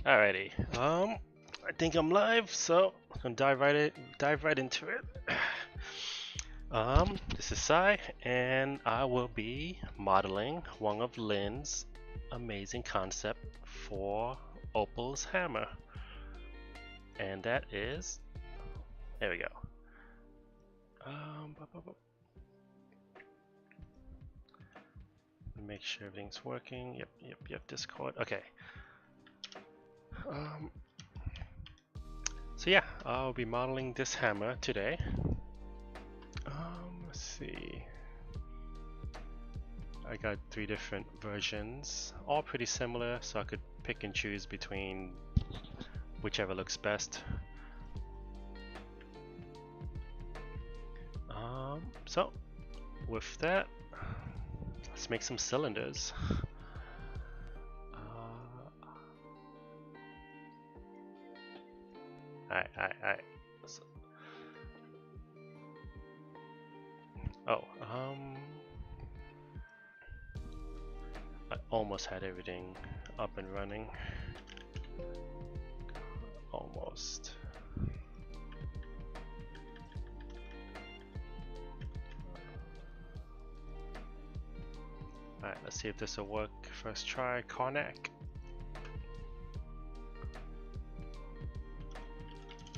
Alrighty. I think I'm live, so I'm gonna dive right into it. This is Sai, and I will be modeling one of Lynn's amazing concept for Opal's hammer, and that is, there we go. Make sure everything's working. Yep. Discord. Okay. So yeah, I'll be modeling this hammer today. Let's see. I got 3 different versions, all pretty similar, so I could pick and choose between whichever looks best. So with that, let's make some cylinders. Alright. So, I almost had everything up and running. Almost. Alright, let's see if this will work. First try, Karnak.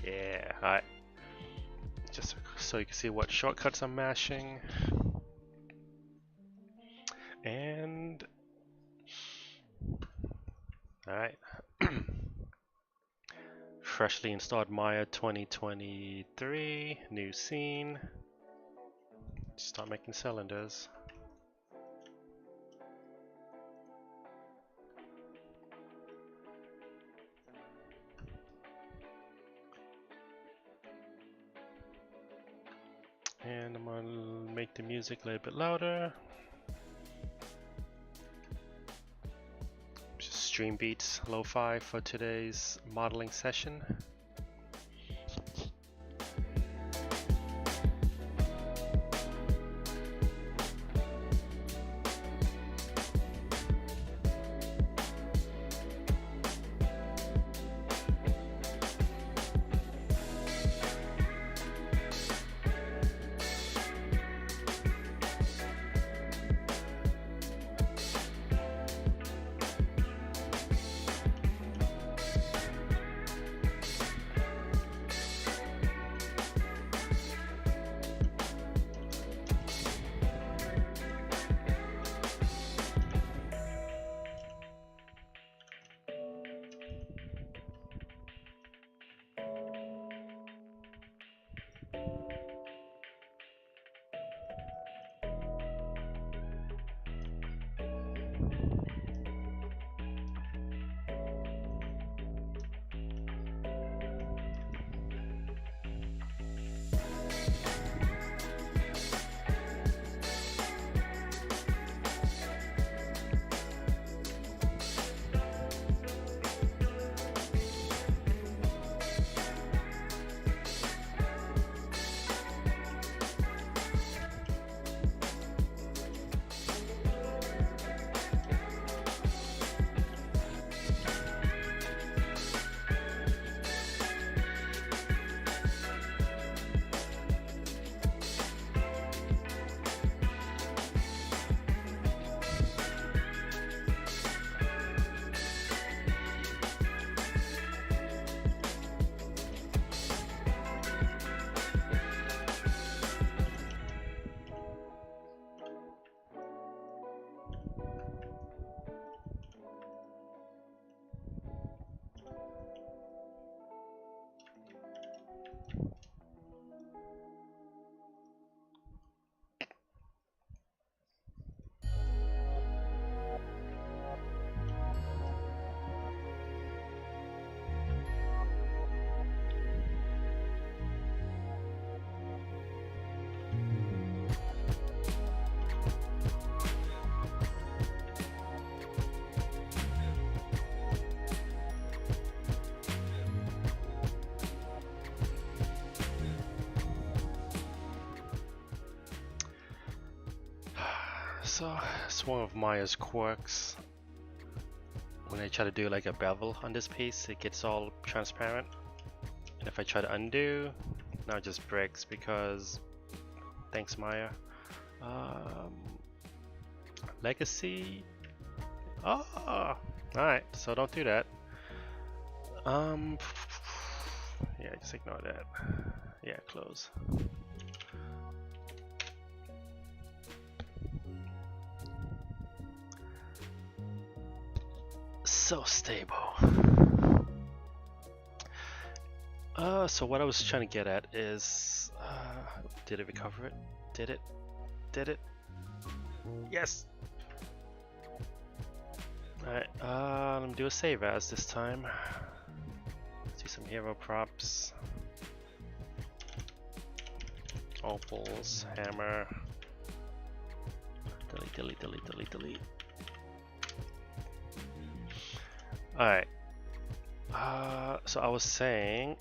Yeah, alright. Just so you can see what shortcuts I'm mashing. And alright. Freshly installed Maya 2023, new scene. Start making cylinders. And I'm gonna make the music a little bit louder. Just stream beats, lo-fi for today's modeling session. So it's one of Maya's quirks. when I try to do like a bevel on this piece, it gets all transparent. And if I try to undo, now it just breaks because, thanks Maya. Legacy. Oh, alright, so don't do that. Yeah, just ignore that. Yeah, close. So stable. So what I was trying to get at is, did it recover it? Did it? Did it? Yes! Alright, let me do a save as this time. Let's do some hero props. Opals, hammer. Delete, delete, delete, delete, delete. Alright. So I was saying,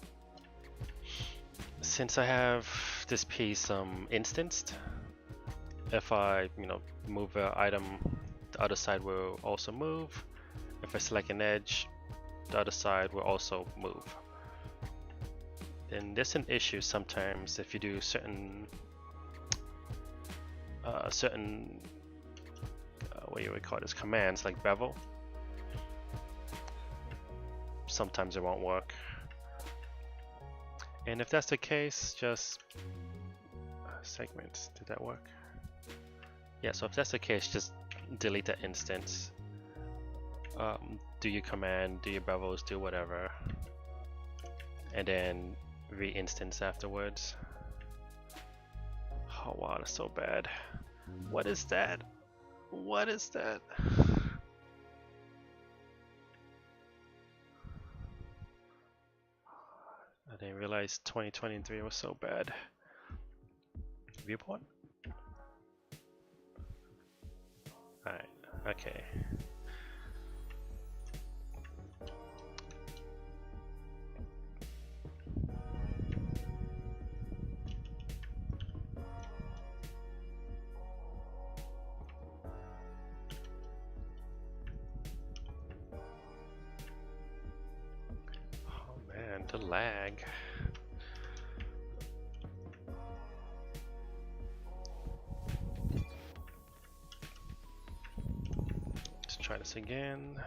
since I have this piece instanced, if I move an item, the other side will also move. If I select an edge, the other side will also move. Then there's an issue sometimes if you do certain what you would call this, commands like bevel. Sometimes it won't work. And if that's the case, just segment. Did that work? Yeah, so if that's the case, just delete that instance. Do your command, do your bevels, do whatever, and then re-instance afterwards. Oh wow, that's so bad. What is that? What is that? I didn't realize 2023 was so bad. Viewport? Alright, okay. Oh man, the lag. Let's try this again.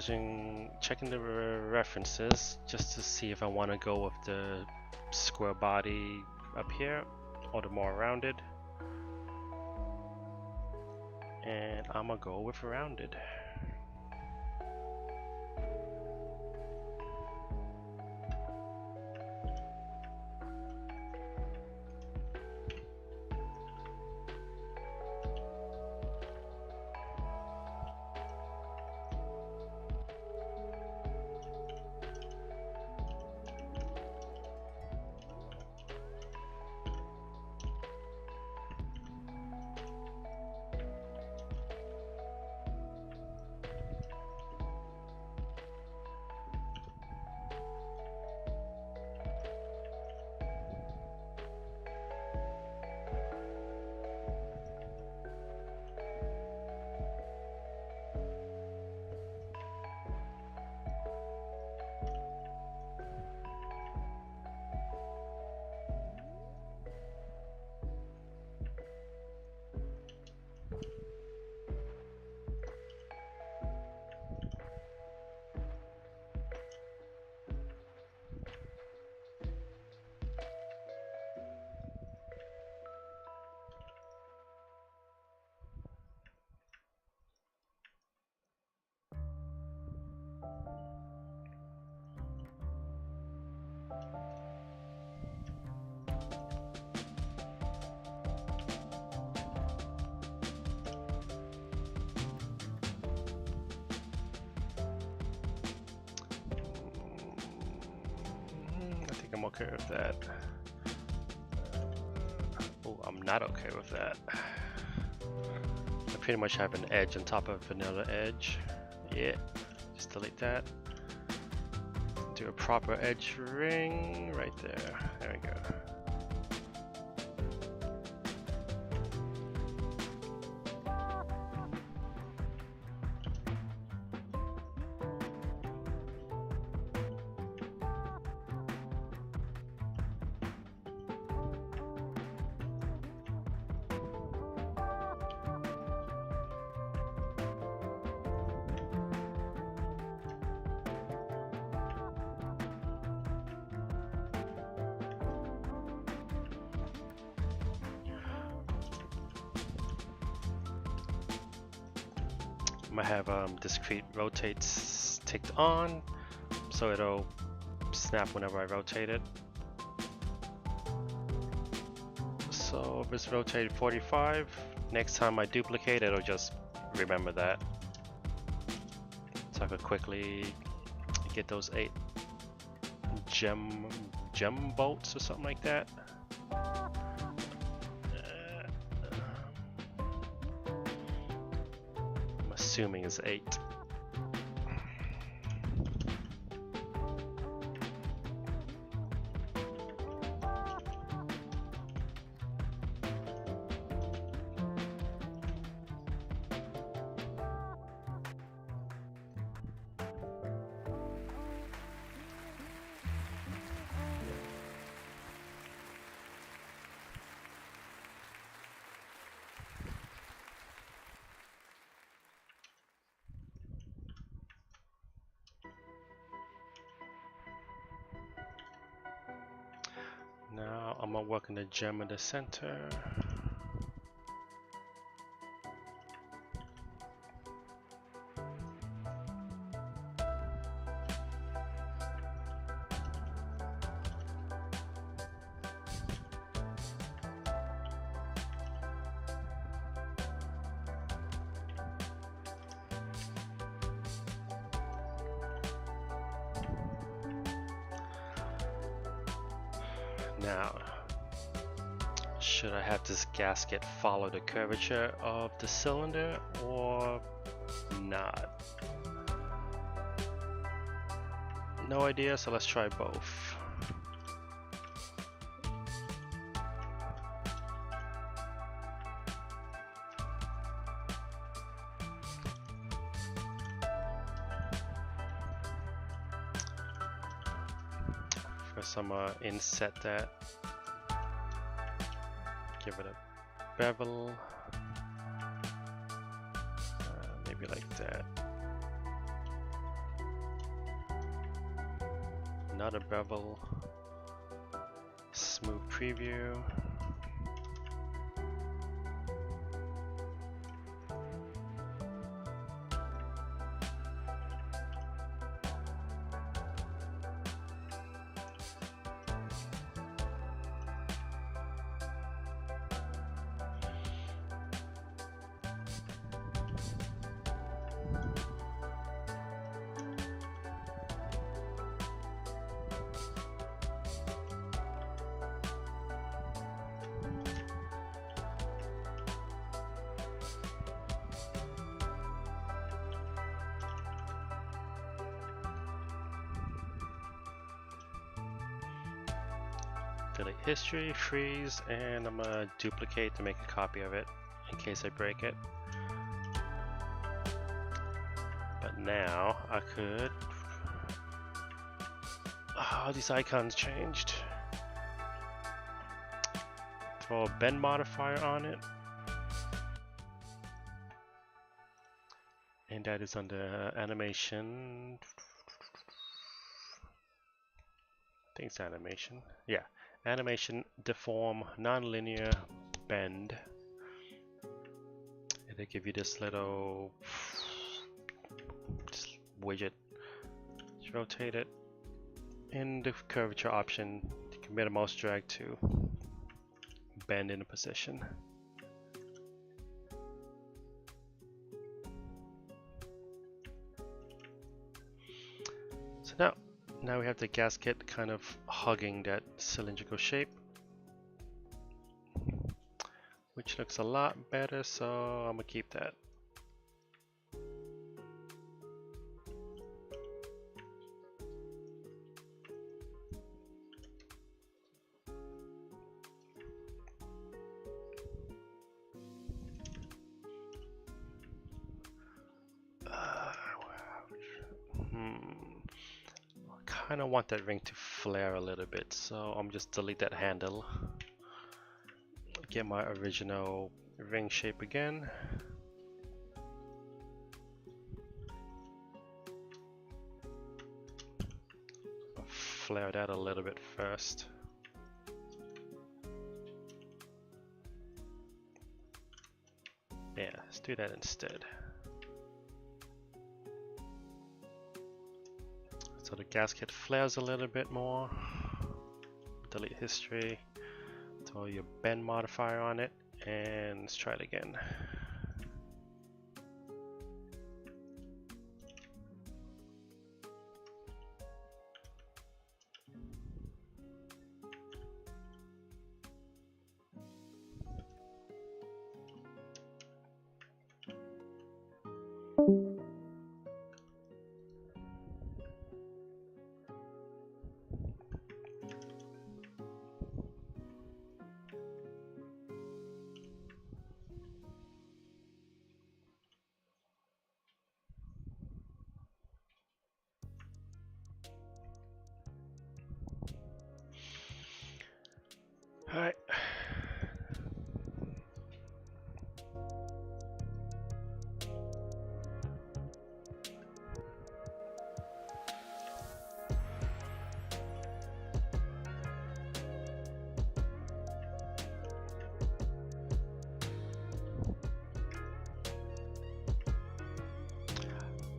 checking the references just to see if I want to go with the square body up here or the more rounded. And I'm gonna go with rounded. I'm okay with that. Oh, I'm not okay with that. I pretty much have an edge on top of another edge. Yeah, just delete that. Do a proper edge ring right there. There we go. I'm gonna have discrete rotates ticked on, so it'll snap whenever I rotate it. So if it's rotated 45, next time I duplicate it'll just remember that. So I could quickly get those 8 gem bolts or something like that. Assuming is 8. Now I'm gonna work in the gem in the center. Now, should I have this gasket follow the curvature of the cylinder or not? No idea, so let's try both. First I'm gonna inset that. Give it a bevel, maybe like that. Another bevel. Smooth preview. Delete history, freeze, and I'm gonna duplicate to make a copy of it in case I break it. But now I could. Oh, these icons changed. Throw a bend modifier on it. And that is under animation. I think it's animation. Yeah. Animation, deform, nonlinear, bend. And they give you this little widget. Just rotate it. In the curvature option, you can mid mouse drag to bend in a position. So now we have the gasket kind of hugging that cylindrical shape, which looks a lot better, so I'm gonna keep that. I kind of want that ring to flare a little bit, so I'm just delete that handle. Get my original ring shape again. I'll flare that a little bit first. Yeah, let's do that instead. So the gasket flares a little bit more. Delete history. Throw your bend modifier on it, and let's try it again. Alright.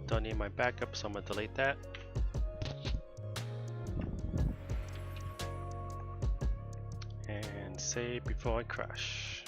Don't need my backup, so I'm gonna delete that. And save before I crash.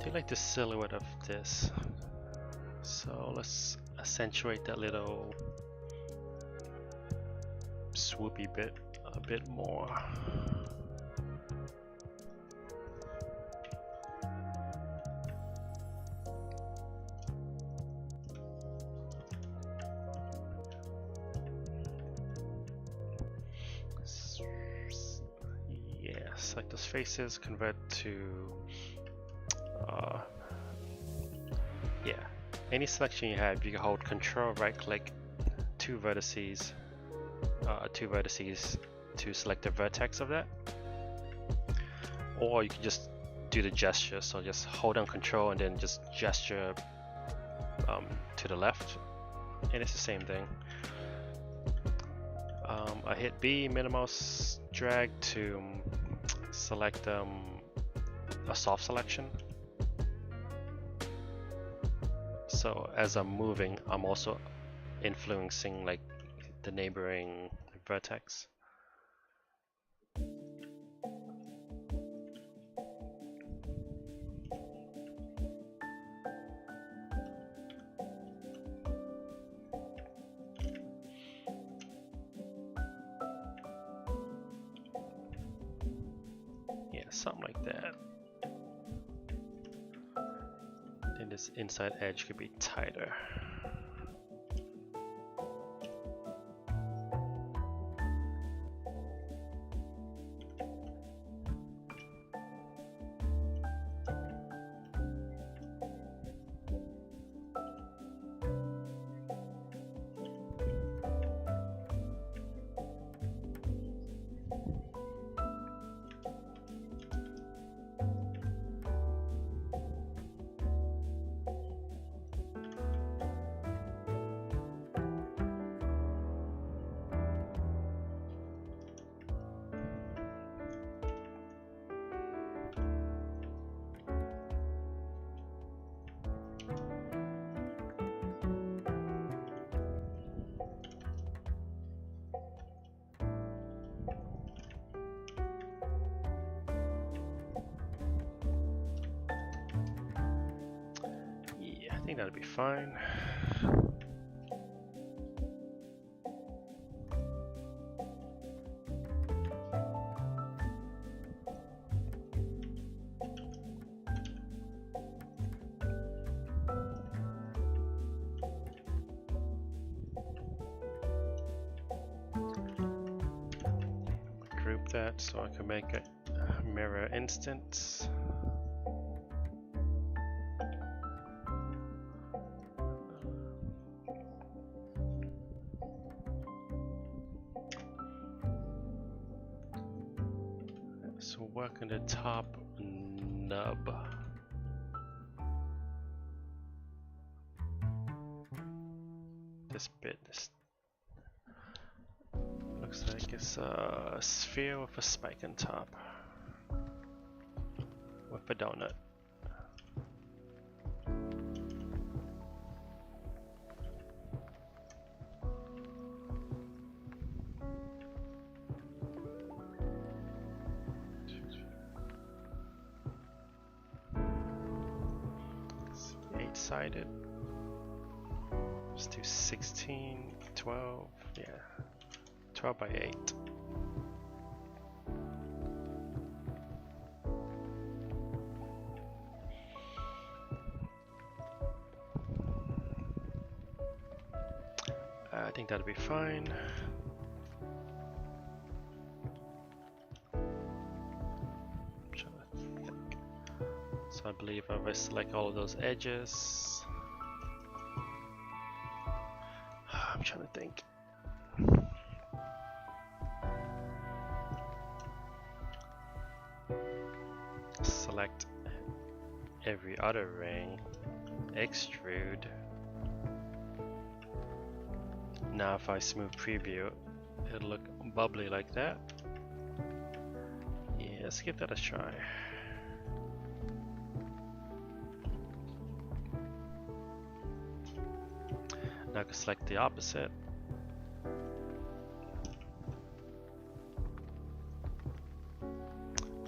I do like the silhouette of this, so let's accentuate that little swoopy bit a bit more. Yeah, select those faces, convert to yeah, any selection you have, you can hold Control right click two vertices to select the vertex of that, or you can just do the gesture. So just hold down Control and then just gesture to the left, and it's the same thing. I hit B, middle mouse drag to select a soft selection. So as I'm moving, I'm also influencing like the neighboring vertex. Yeah, something like that. And this inside edge could be tighter. I think that'll be fine. Group that so I can make a mirror instance. So work on the top nub. This bit looks like it's a sphere with a spike on top with a donut. Sided. Let's do 16, 12, yeah, 12 by 8. I think that'll be fine. So I believe if I select all of those edges, I'm trying to think. Select every other ring, extrude. Now if I smooth preview, it'll look bubbly like that. Yeah, let's give that a try. Now I can select the opposite.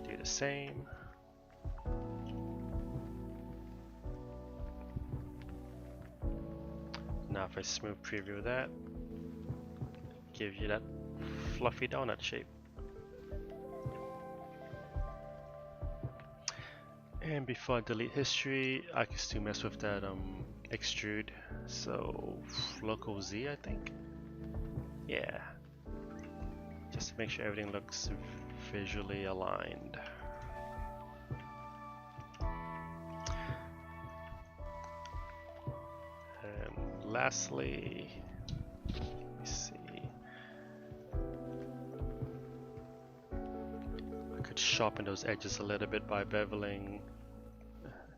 Do the same. Now if I smooth preview that, give you that fluffy donut shape. And before I delete history, I can still mess with that extrude. So local Z, I think. Yeah. just to make sure everything looks visually aligned. And lastly, let me see. I could sharpen those edges a little bit by beveling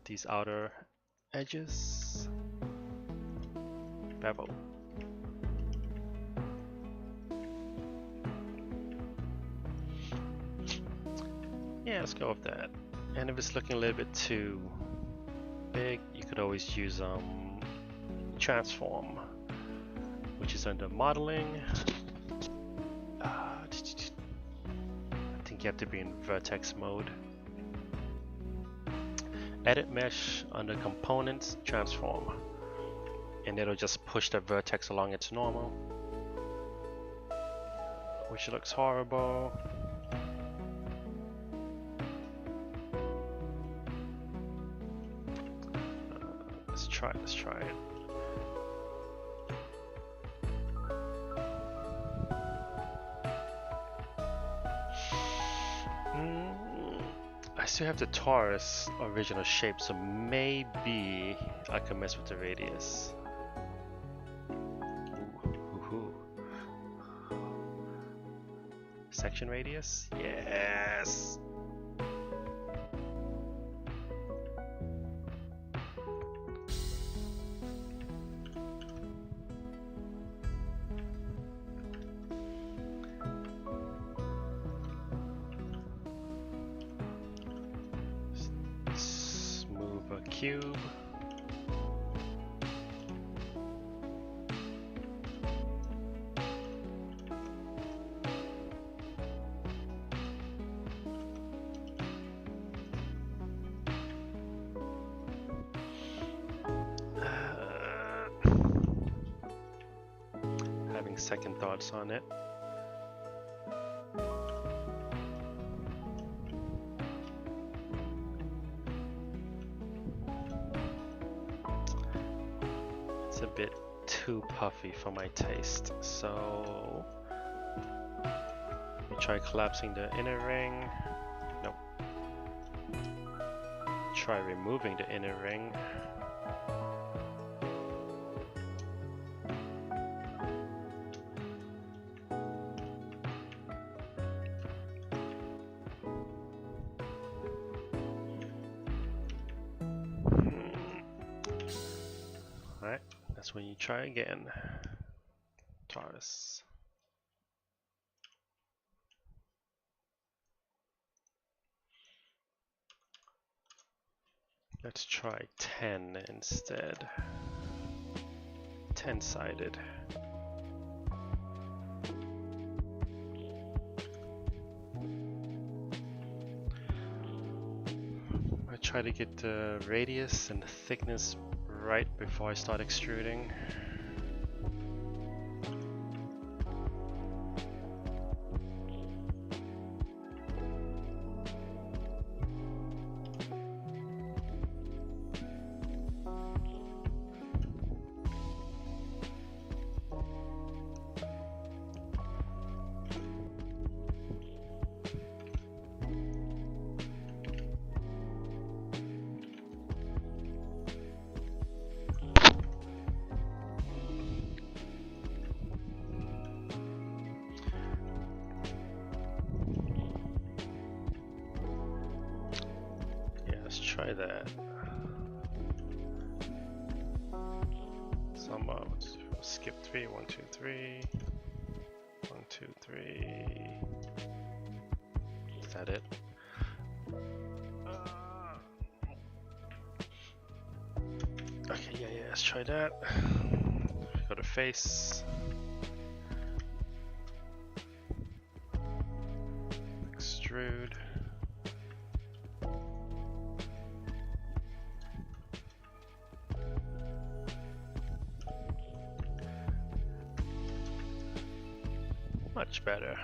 these outer edges. Bevel. Yeah, let's go with that. And if it's looking a little bit too big, you could always use transform, which is under modeling. I think you have to be in vertex mode. Edit mesh under components, transform, and it'll just push the vertex along its normal, which looks horrible. Let's try it. I still have the torus original shape, so maybe I can mess with the radius. Ooh. Section radius? Yes! Cube. Having second thoughts on it. A bit too puffy for my taste, so let me try collapsing the inner ring. Nope. Try removing the inner ring. Alright. That's when you try again. Taurus. Let's try 10 instead. 10-sided. I try to get the radius and the thickness right before I start extruding. Try that. Some skip 3, 1, 2, 3, 1, 2, 3. Is that it? Okay, yeah, let's try that. Go to face. Extrude. Much better.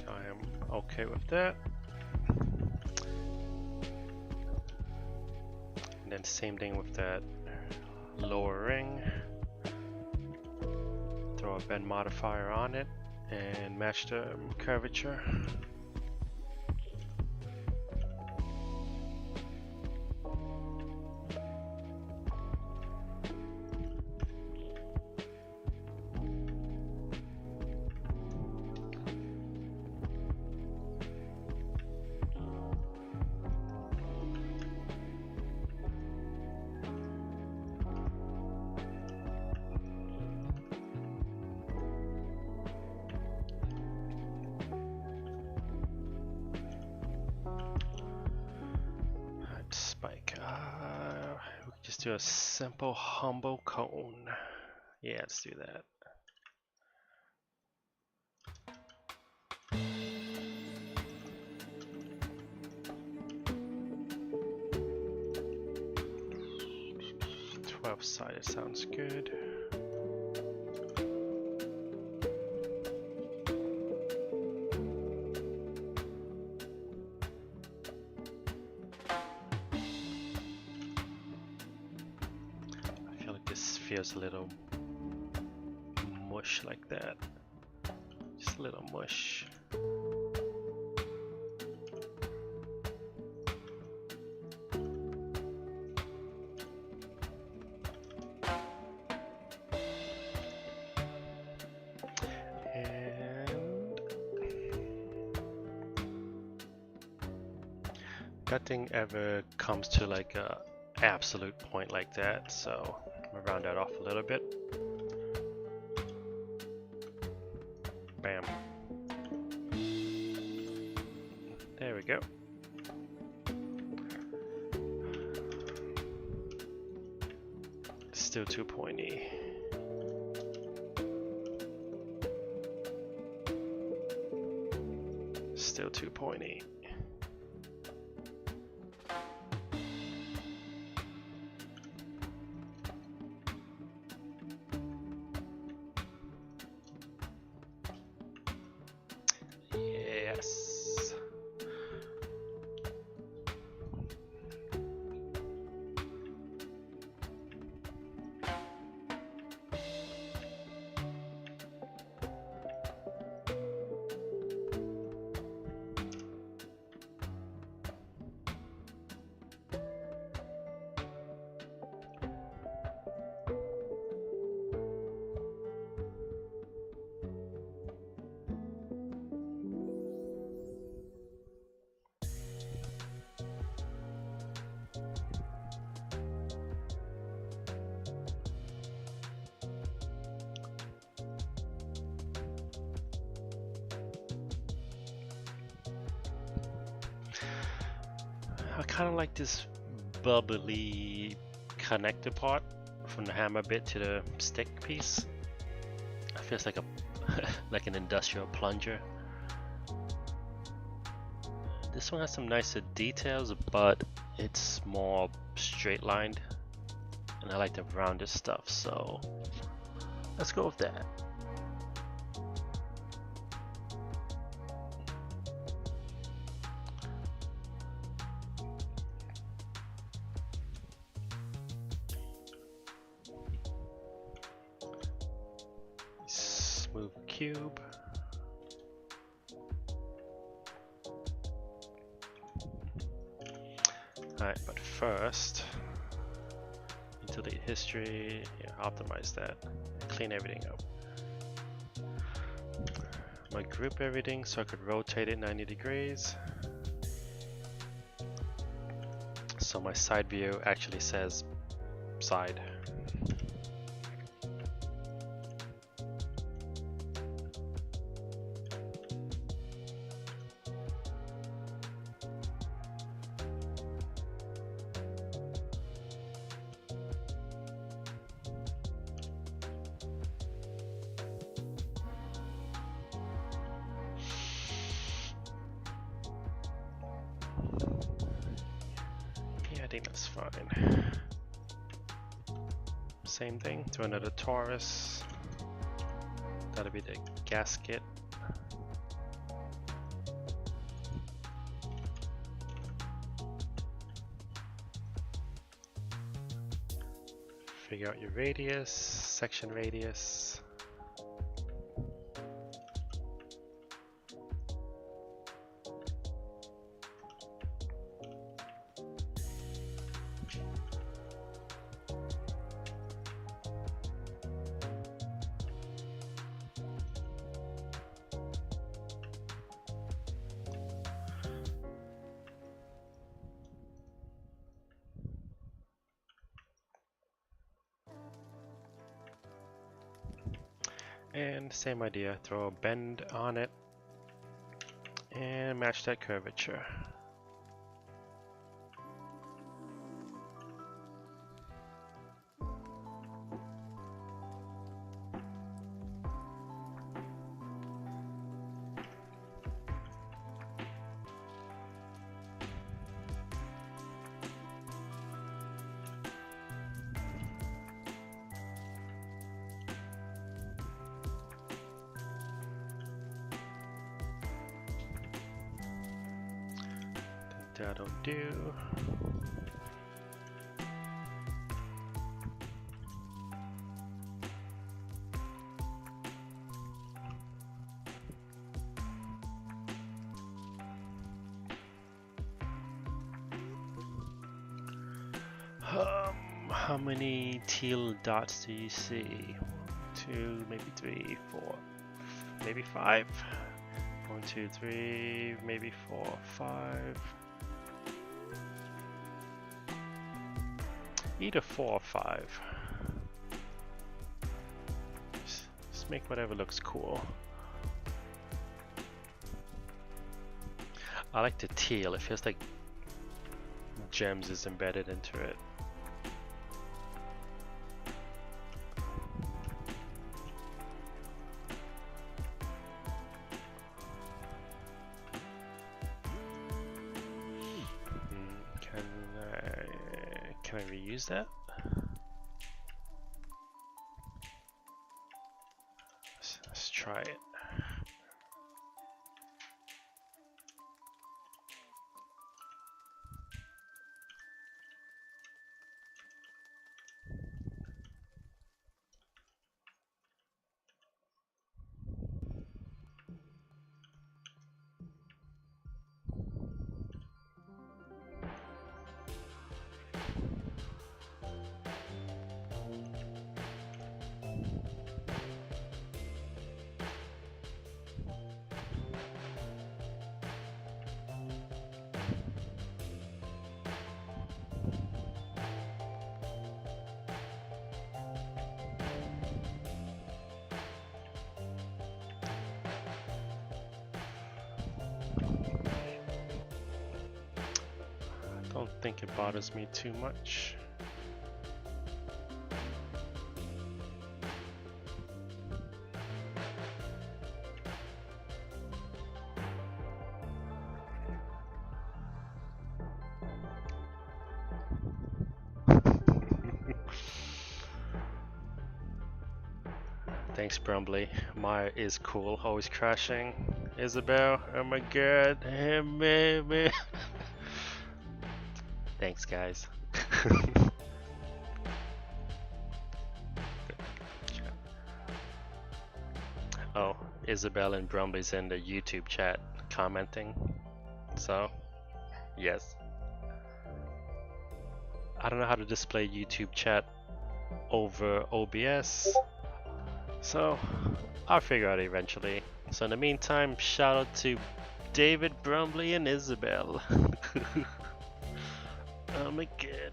I am okay with that. And then same thing with that lower ring. Throw a bend modifier on it and match the curvature. We can just do a simple humble cone. Yeah, let's do that. Sided sounds good. I feel like this feels a little mush like that. Just a little mush. Nothing ever comes to like a absolute point like that, so I'm gonna round that off a little bit. Bam. There we go. Still too pointy. Still too pointy. I kind of like this bubbly connector part from the hammer bit to the stick piece. It feels like a like an industrial plunger. This one has some nicer details, but it's more straight lined, and I like the rounded stuff, so let's go with that. Smooth cube. Alright, but first, delete history, yeah, optimize that, clean everything up. I'm gonna group everything so I could rotate it 90 degrees. So my side view actually says side. I think that's fine. Same thing to another torus. That'll be the gasket. Figure out your radius, section radius. And same idea, throw a bend on it and match that curvature. That'll do. How many teal dots do you see? 2, maybe 3, 4, maybe 5. 1, 2, 3, maybe 4, 5. Either 4 or 5. Just make whatever looks cool. I like the teal. It feels like gems is embedded into it. Can I reuse that? Let's try it. Don't think it bothers me too much. Thanks, Brumbly. Maya is cool, always crashing. Isabel, oh my god. Thanks, guys. Oh, Isabel and Brumbly's in the YouTube chat commenting. So, yes. I don't know how to display YouTube chat over OBS. So, I'll figure out eventually. So in the meantime, shout out to David, Brumbly, and Isabel. Oh my god.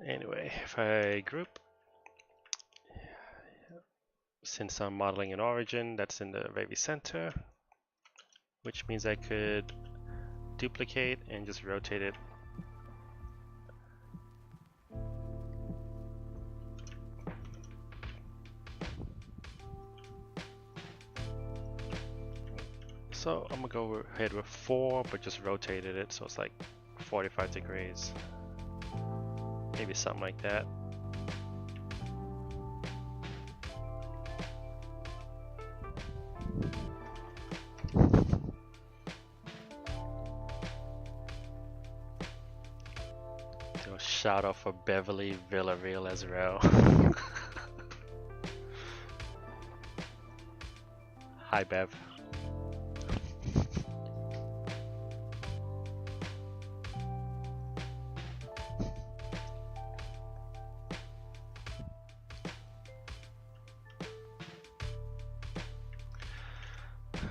Anyway, if I group, since I'm modeling an origin, that's in the very center, which means I could duplicate and just rotate it. So I'm gonna go ahead with 4, but just rotated it so it's like 45 degrees. Maybe something like that. Do a shout out for Beverly Villarreal as well. Hi Bev.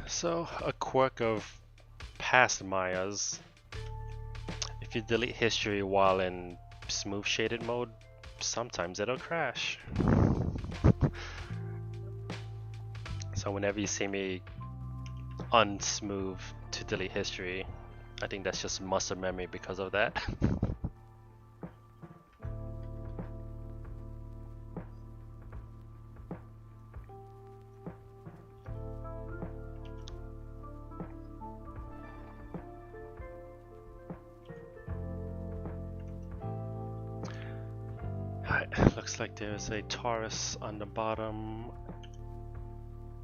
So, a quirk of past Mayas, if you delete history while in smooth shaded mode, sometimes it'll crash. So whenever you see me unsmooth to delete history, I think that's just muscle memory because of that. Looks like there's a Taurus on the bottom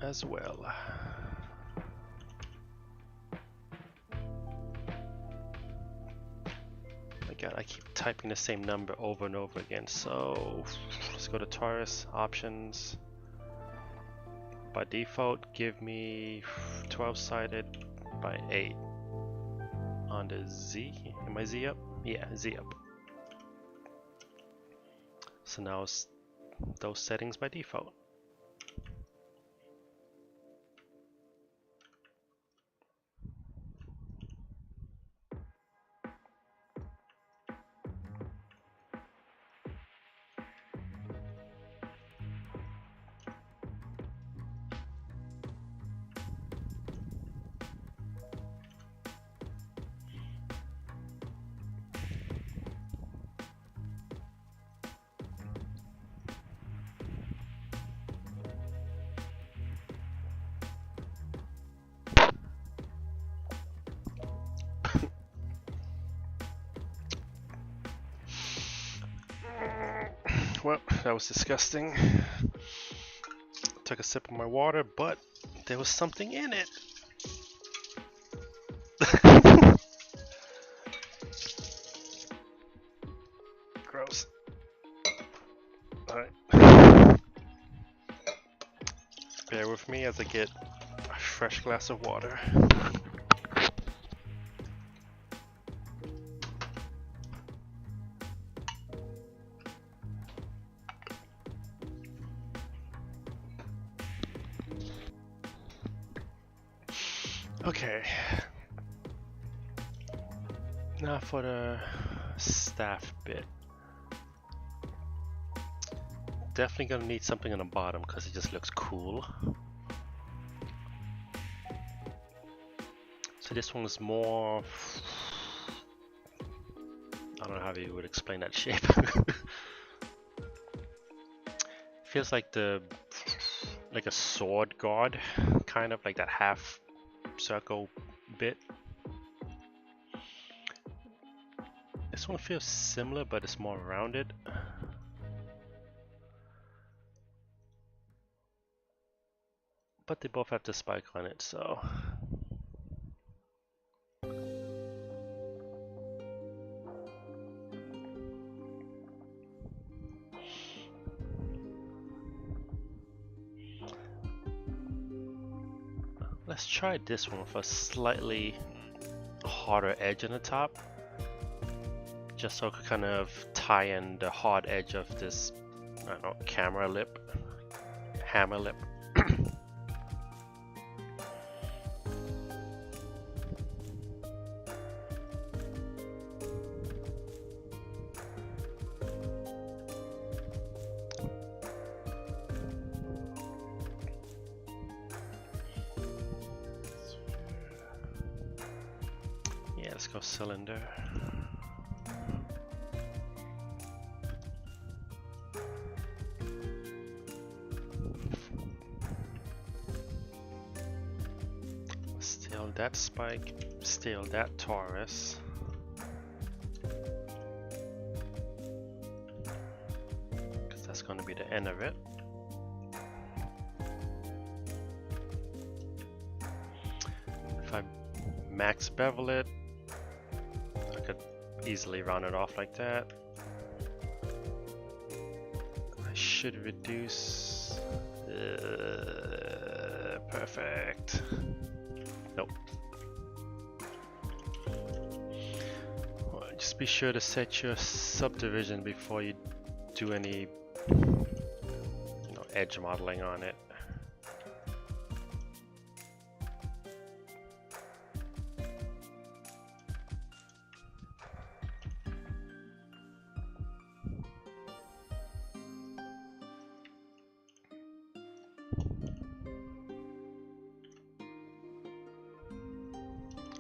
as well. God, I keep typing the same number over and over again. So let's go to Taurus options. By default, give me 12-sided by 8 on the Z. Am I Z up? Yeah, Z up. So now it's those settings by default. Well, that was disgusting. Took a sip of my water, but there was something in it. Gross. Alright. Bear with me as I get a fresh glass of water. Okay, now for the staff bit. Definitely gonna need something on the bottom because it just looks cool. So this one's more, I don't know how you would explain that shape. Feels like a sword guard, kind of like that half circle bit. This one feels similar, but it's more rounded. But they both have the spike on it, so. Let's try this one with a slightly harder edge on the top. Just so it could kind of tie in the hard edge of this, I don't know, hammer lip. Yeah, let's go cylinder. Still that spike, still that Taurus. that's going to be the end of it. If I max bevel it, I could easily round it off like that. I should reduce. Perfect. Nope. Well, just be sure to set your subdivision before you do any edge modeling on it.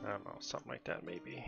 I don't know, something like that maybe.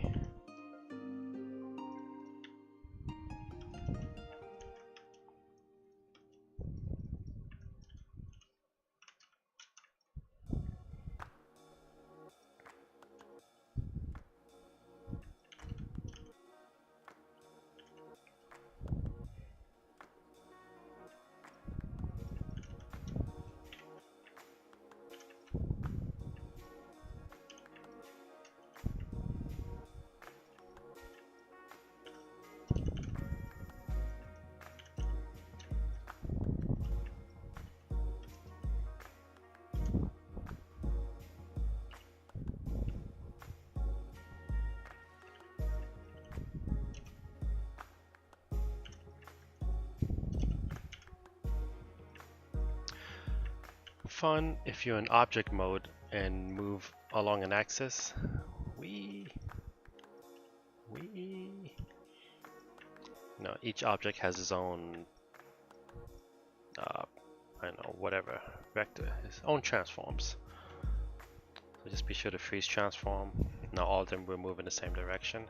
Fun if you're in object mode and move along an axis. No, each object has its own, I don't know, whatever vector, its own transforms. So just be sure to freeze transform. Now all of them will move in the same direction.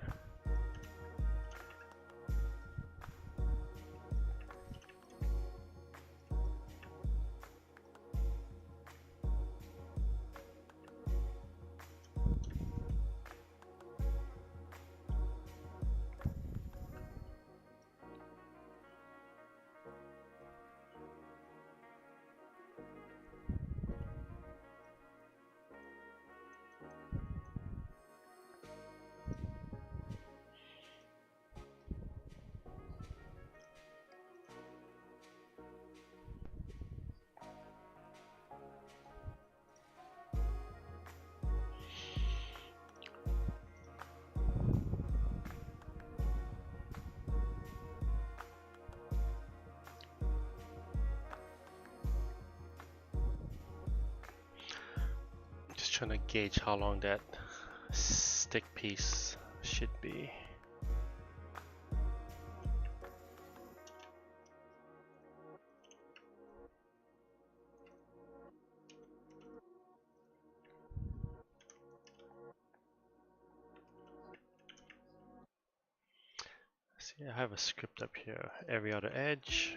Trying to gauge how long that stick piece should be. See, I have a script up here. Every other edge.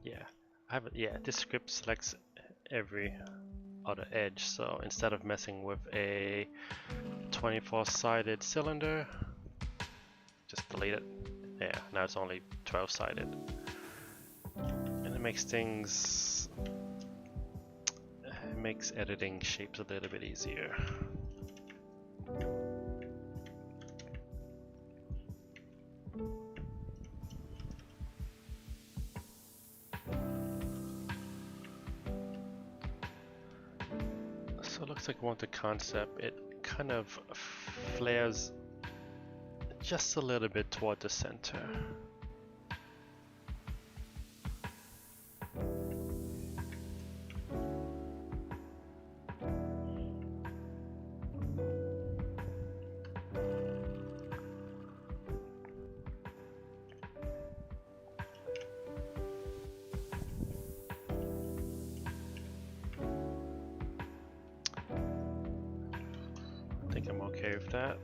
Yeah, this script selects every other edge. So instead of messing with a 24-sided cylinder, just delete it. Yeah, now it's only 12-sided, and it makes things, makes editing shapes a little bit easier. So it looks like we want the concept. It kind of flares just a little bit toward the center. I think I'm okay with that.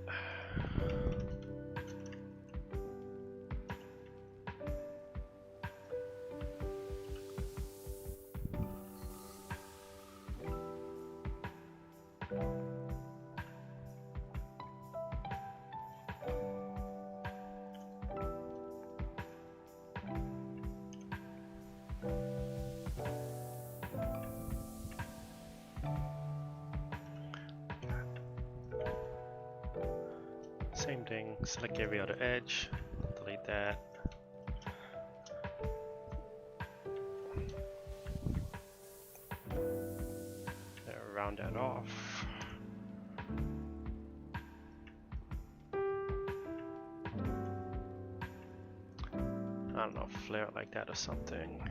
Same thing, select every other edge, delete that. Round that off. I don't know, flare it like that or something.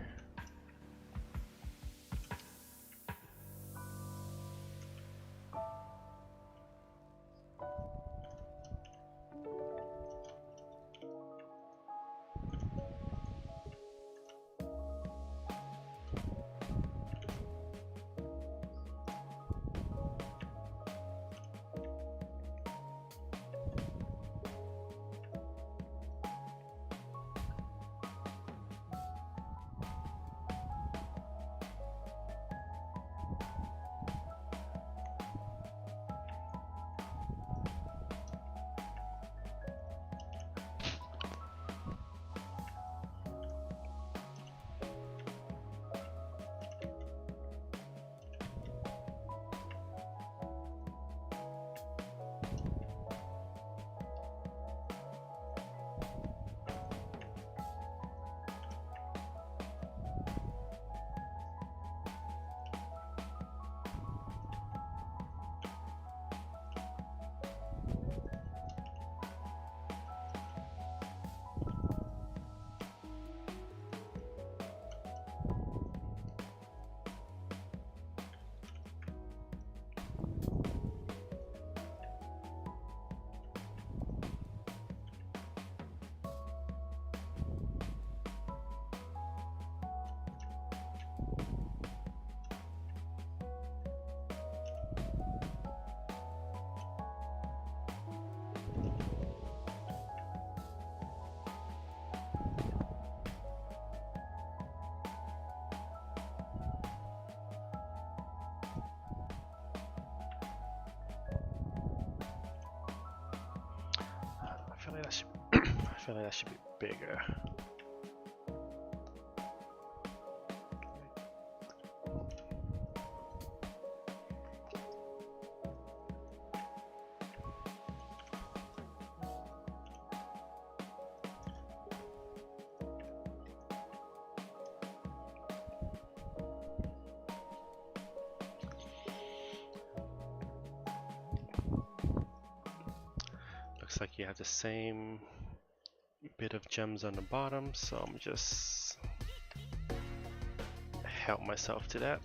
I feel like that should be bigger. Looks like you have the same bit of gems on the bottom, so I'm just help myself to that.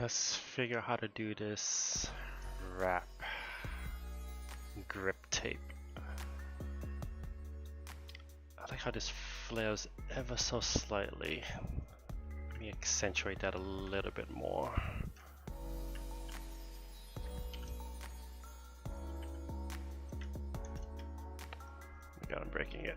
let's figure out how to do this wrap grip tape. I like how this flares ever so slightly. Let me accentuate that a little bit more. God, I'm breaking it.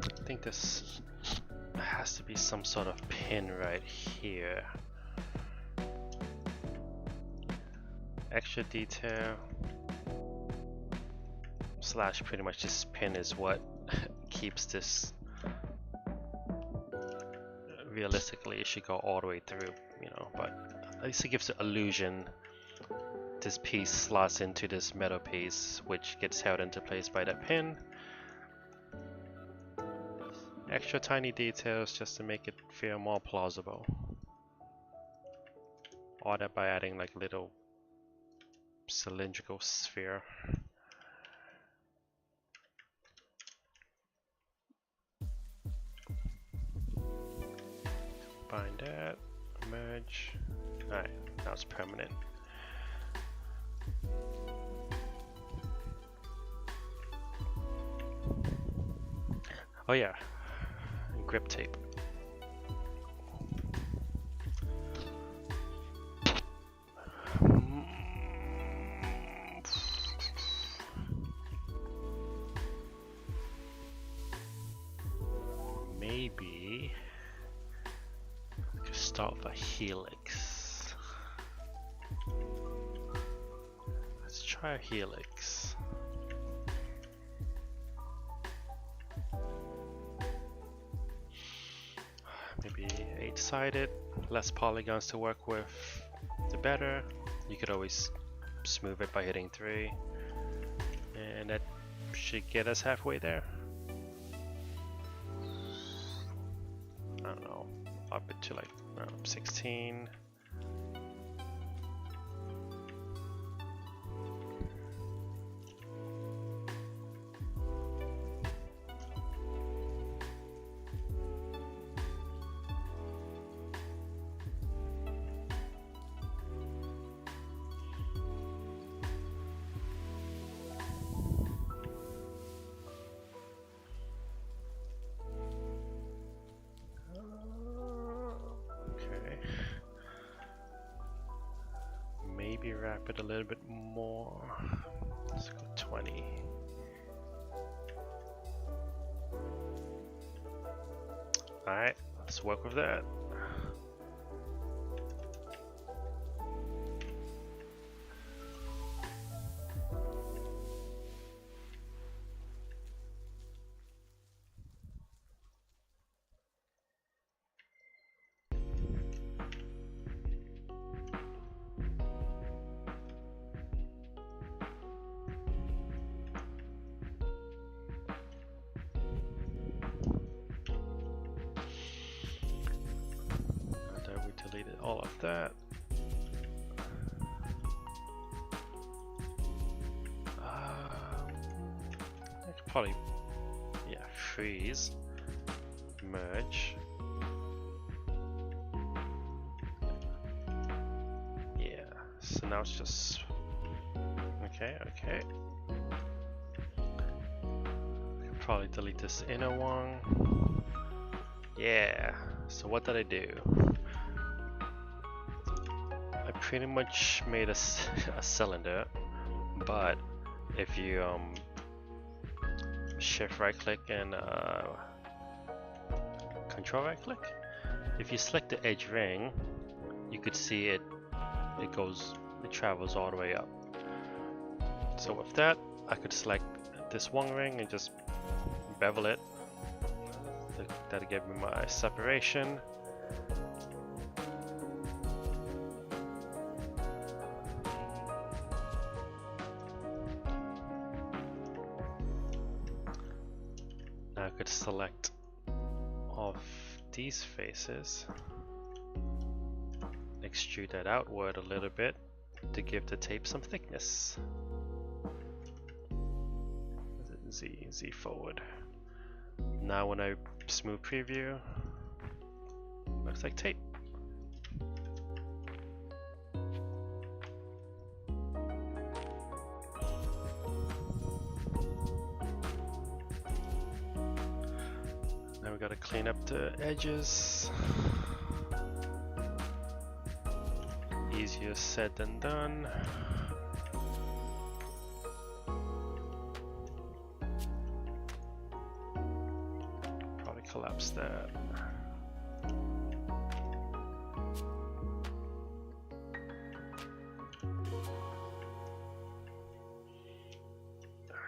I think this has to be some sort of pin right here. Extra detail slash pretty much this pin is what keeps this. Realistically, it should go all the way through, you know, but at least it gives the illusion this piece slots into this metal piece, which gets held into place by the pin. Extra tiny details just to make it feel more plausible. All that by adding like little cylindrical sphere. Bind that, merge. Alright, now it's permanent. Oh yeah, grip tape. Maybe start with a helix. Let's try a helix. Maybe 8-sided, less polygons to work with, the better. You could always smooth it by hitting 3, and that should get us halfway there. I don't know, up it to like 16. Maybe wrap it a little bit more. Let's go 20. Alright, let's work with that. Deleted all of that. I could probably, freeze, merge. Yeah, so now it's just, okay. I could probably delete this inner one. Yeah, so what did I do? I pretty much made a cylinder, but if you shift right click and control right click, if you select the edge ring, you could see it travels all the way up. So with that, I could select this one ring and just bevel it. That'll give me my separation. Now I could select all of these faces, extrude that outward a little bit to give the tape some thickness. Z forward. Now when I smooth preview, looks like tape. Now we gotta clean up the edges. Easier said than done. Probably collapse that.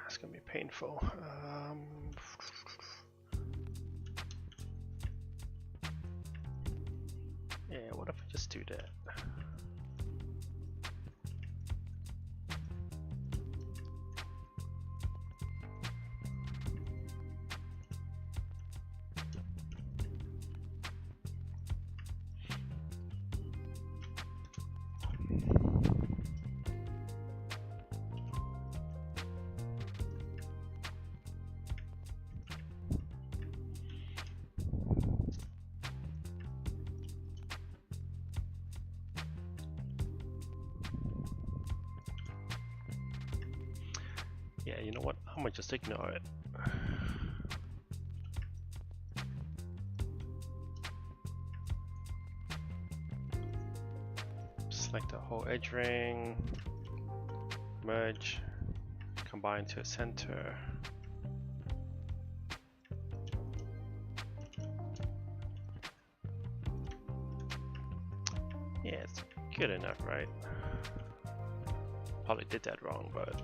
It's gonna be painful. Yeah, what if I just do that? Yeah, you know what? I'm gonna just ignore it. Select the whole edge ring, merge, combine to a center. Good enough, right? Probably did that wrong, but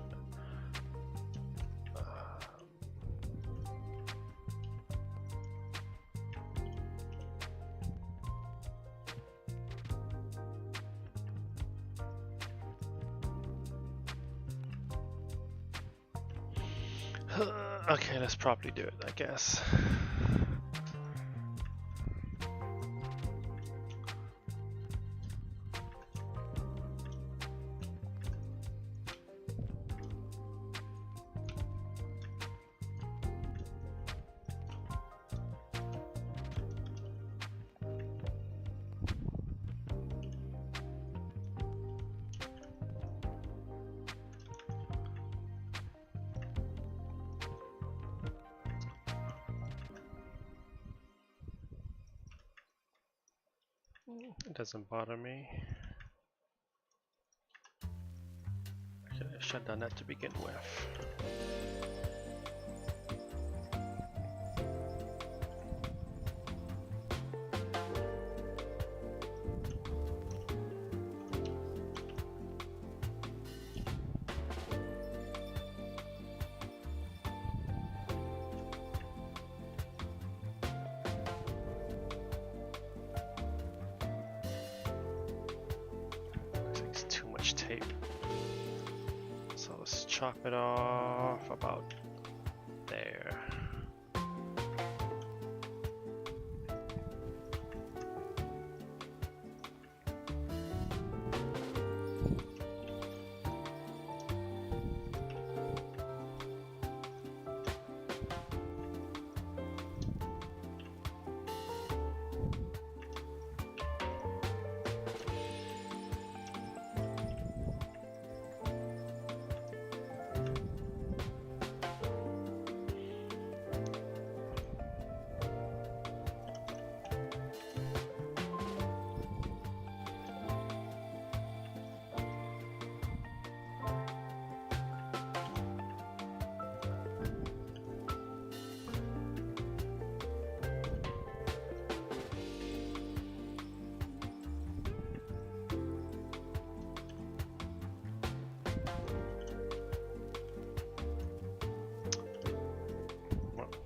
okay, let's probably do it, I guess. It doesn't bother me. Okay, I should have done that to begin with. It's too much tape. So let's chop it off about there.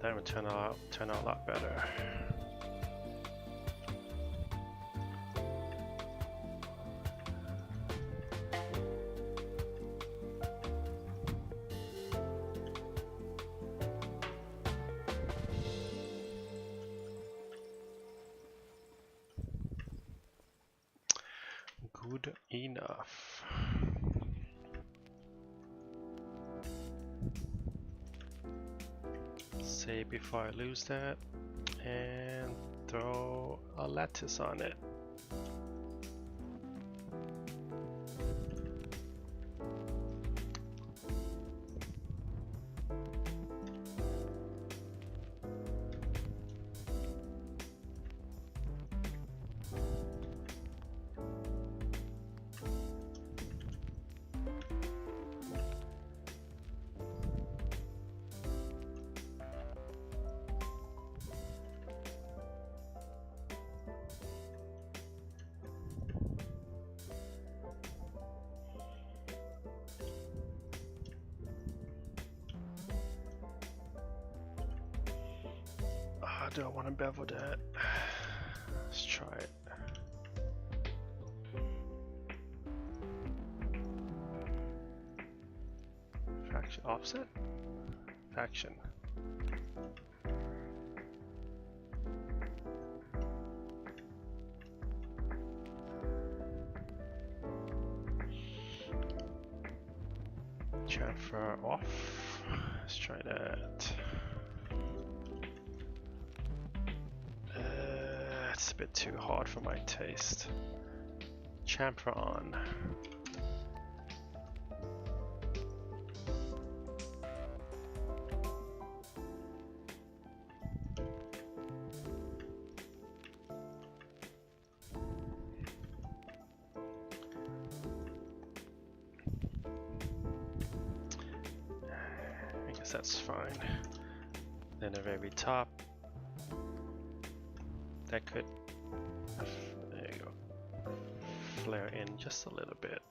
That would turn out a lot better. Good enough. Save before I lose that, and throw a lattice on it. Do I want to bevel that? Let's try it. Faction offset? Faction. Chamfer off. Let's try that. It's a bit too hard for my taste. Chamfer on. I guess that's fine. Then the very top. That could, there you go, flare in just a little bit.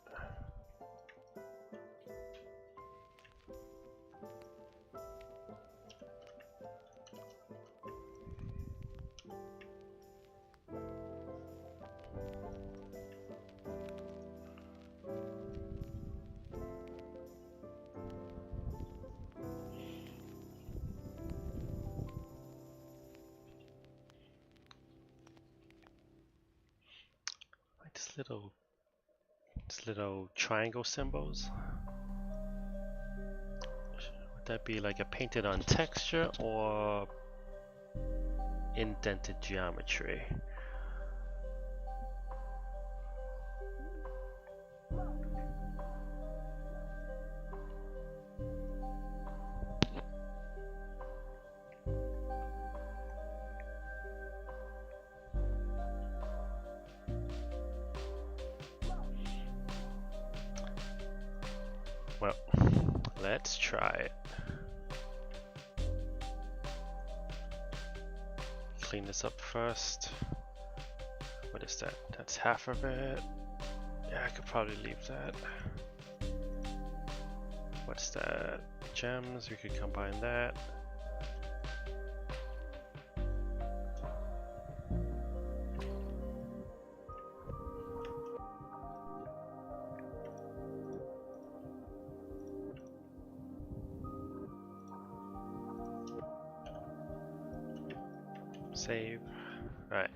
These little triangle symbols. Would that be like a painted on texture or indented geometry? Well, let's try it. Clean this up first. What is that? That's half of it. Yeah, I could probably leave that. What's that? Gems, we could combine that. Save. Alright.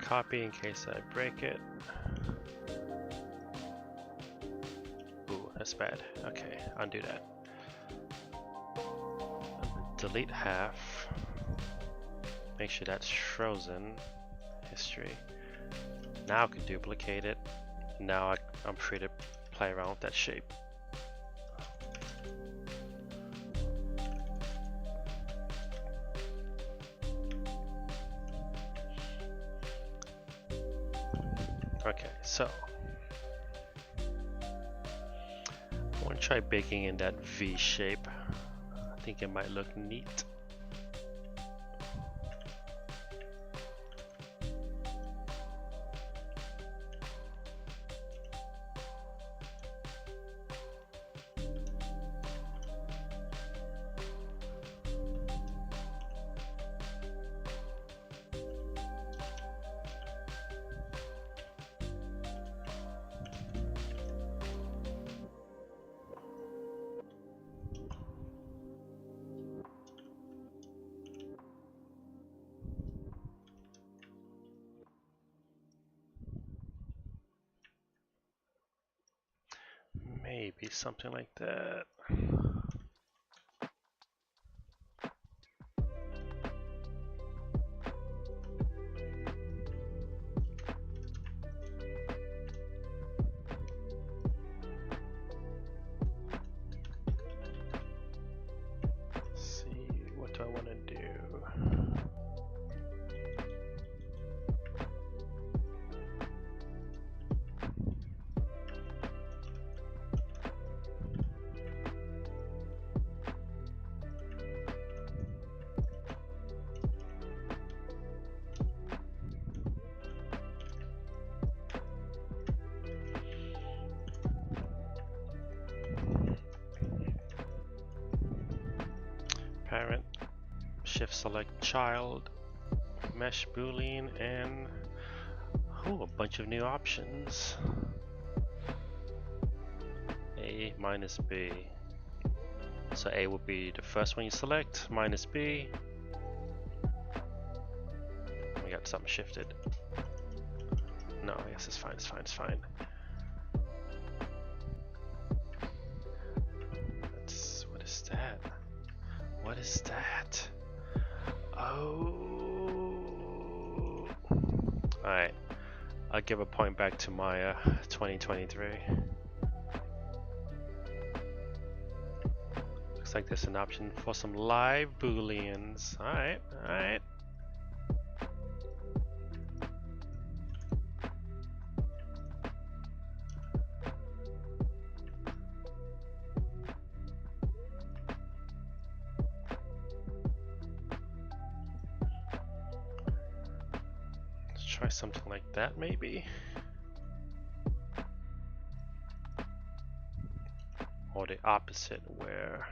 Copy in case I break it. Ooh, that's bad. Okay, undo that. Delete half. Make sure that's frozen. History. Now I can duplicate it. Now I'm free to play around with that shape. Okay, so I want to try baking in that V shape. I think it might look neat. Maybe something like that. Let's see, what do I want to do? Parent, shift select child, mesh boolean, and a bunch of new options. A minus B. So A will be the first one you select, minus B. We got something shifted. No, yes, it's fine, it's fine, it's fine. What is that? What is that? Oh. Alright. I'll give a point back to Maya 2023. Looks like there's an option for some live booleans. Alright, alright. try something like that maybe. Or the opposite where...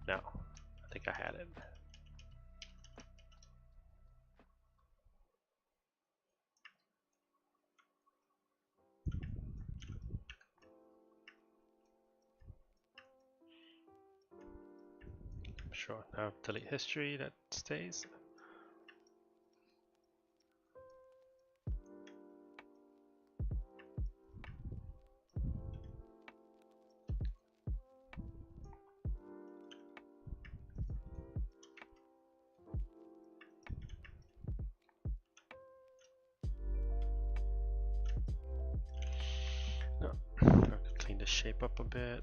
No, I think I had it. Sure, now delete history, that stays. No, I could clean the shape up a bit.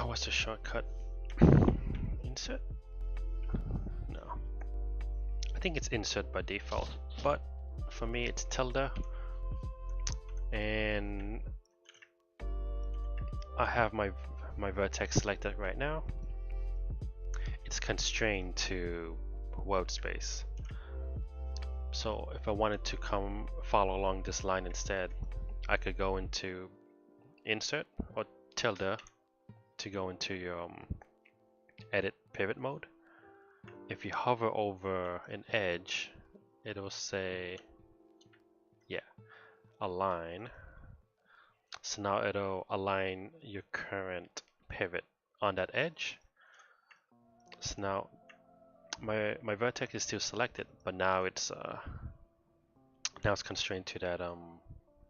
What's the shortcut? Insert? No. I think it's insert by default, but for me it's tilde. And I have my vertex selected right now. It's constrained to world space. So if I wanted to come follow along this line instead, I could go into insert or tilde to go into your edit pivot mode. If you hover over an edge, it'll say, yeah, align. So now it'll align your current pivot on that edge. So now my vertex is still selected, but now it's constrained to that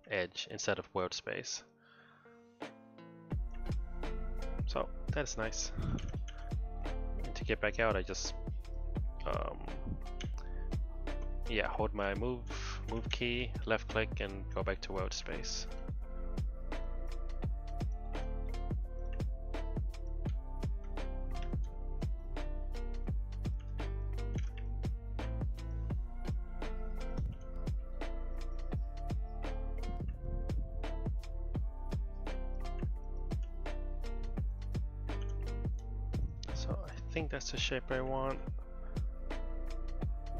edge instead of world space. So that's nice. And to get back out, I just yeah, hold my move key, left click, and go back to world space. I think that's the shape I want.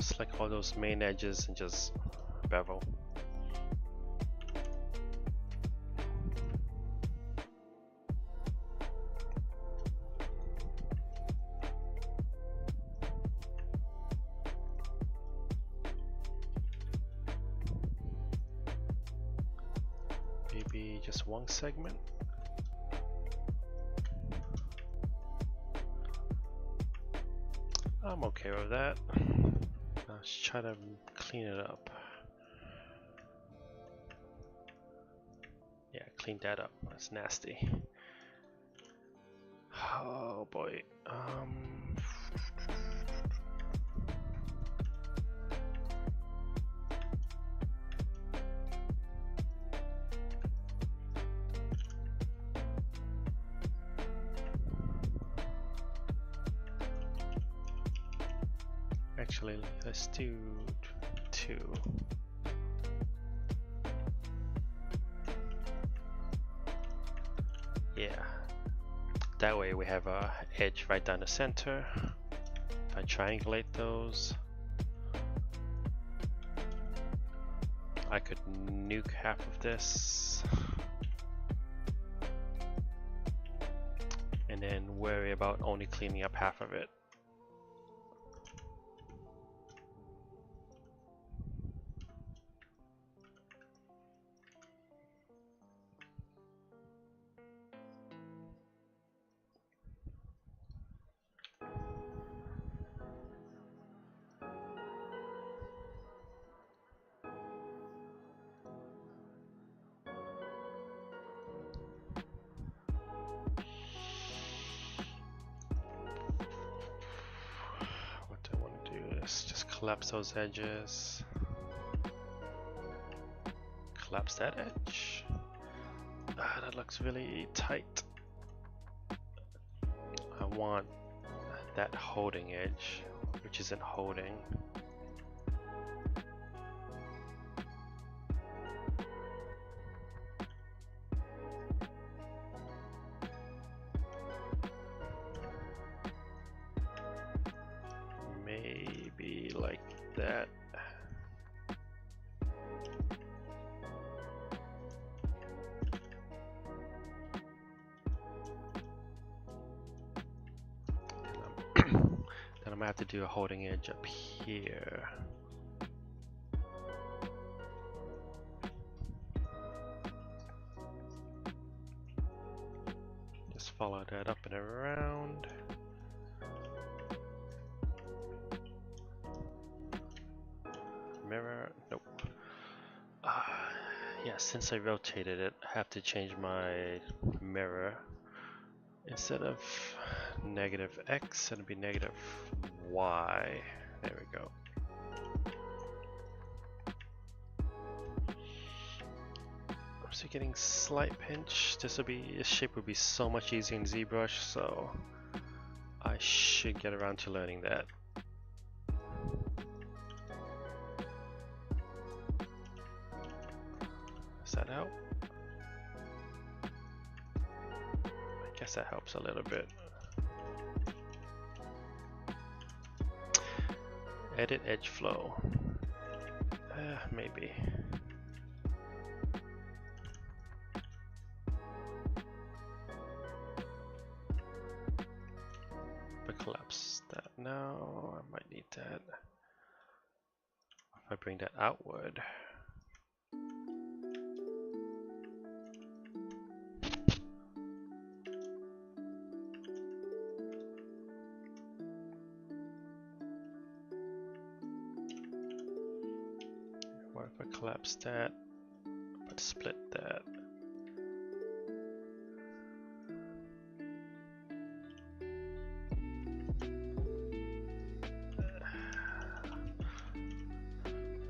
Select all those main edges and just bevel. Maybe just one segment. I'm okay with that. Let's try to clean it up. Yeah, clean that up. That's nasty. Oh boy. Actually, let's do 2. Yeah, that way we have a edge right down the center. If I triangulate those, I could nuke half of this and then worry about only cleaning up half of it. Just collapse those edges, collapse that edge. That looks really tight. I want that holding edge, which isn't holding. Maybe like that. Then I'm gonna have to do a holding edge up here. Just follow that up and around. Mirror, nope. Yeah, since I rotated it, I have to change my mirror. Instead of -x, it'll be -y. There we go. I'm still getting slight pinch. This shape would be so much easier in ZBrush, so I should get around to learning that. Does that help? I guess that helps a little bit. Edit edge flow. Maybe. But collapse that now. I might need that. If I bring that outward. What if I collapse that, but split that?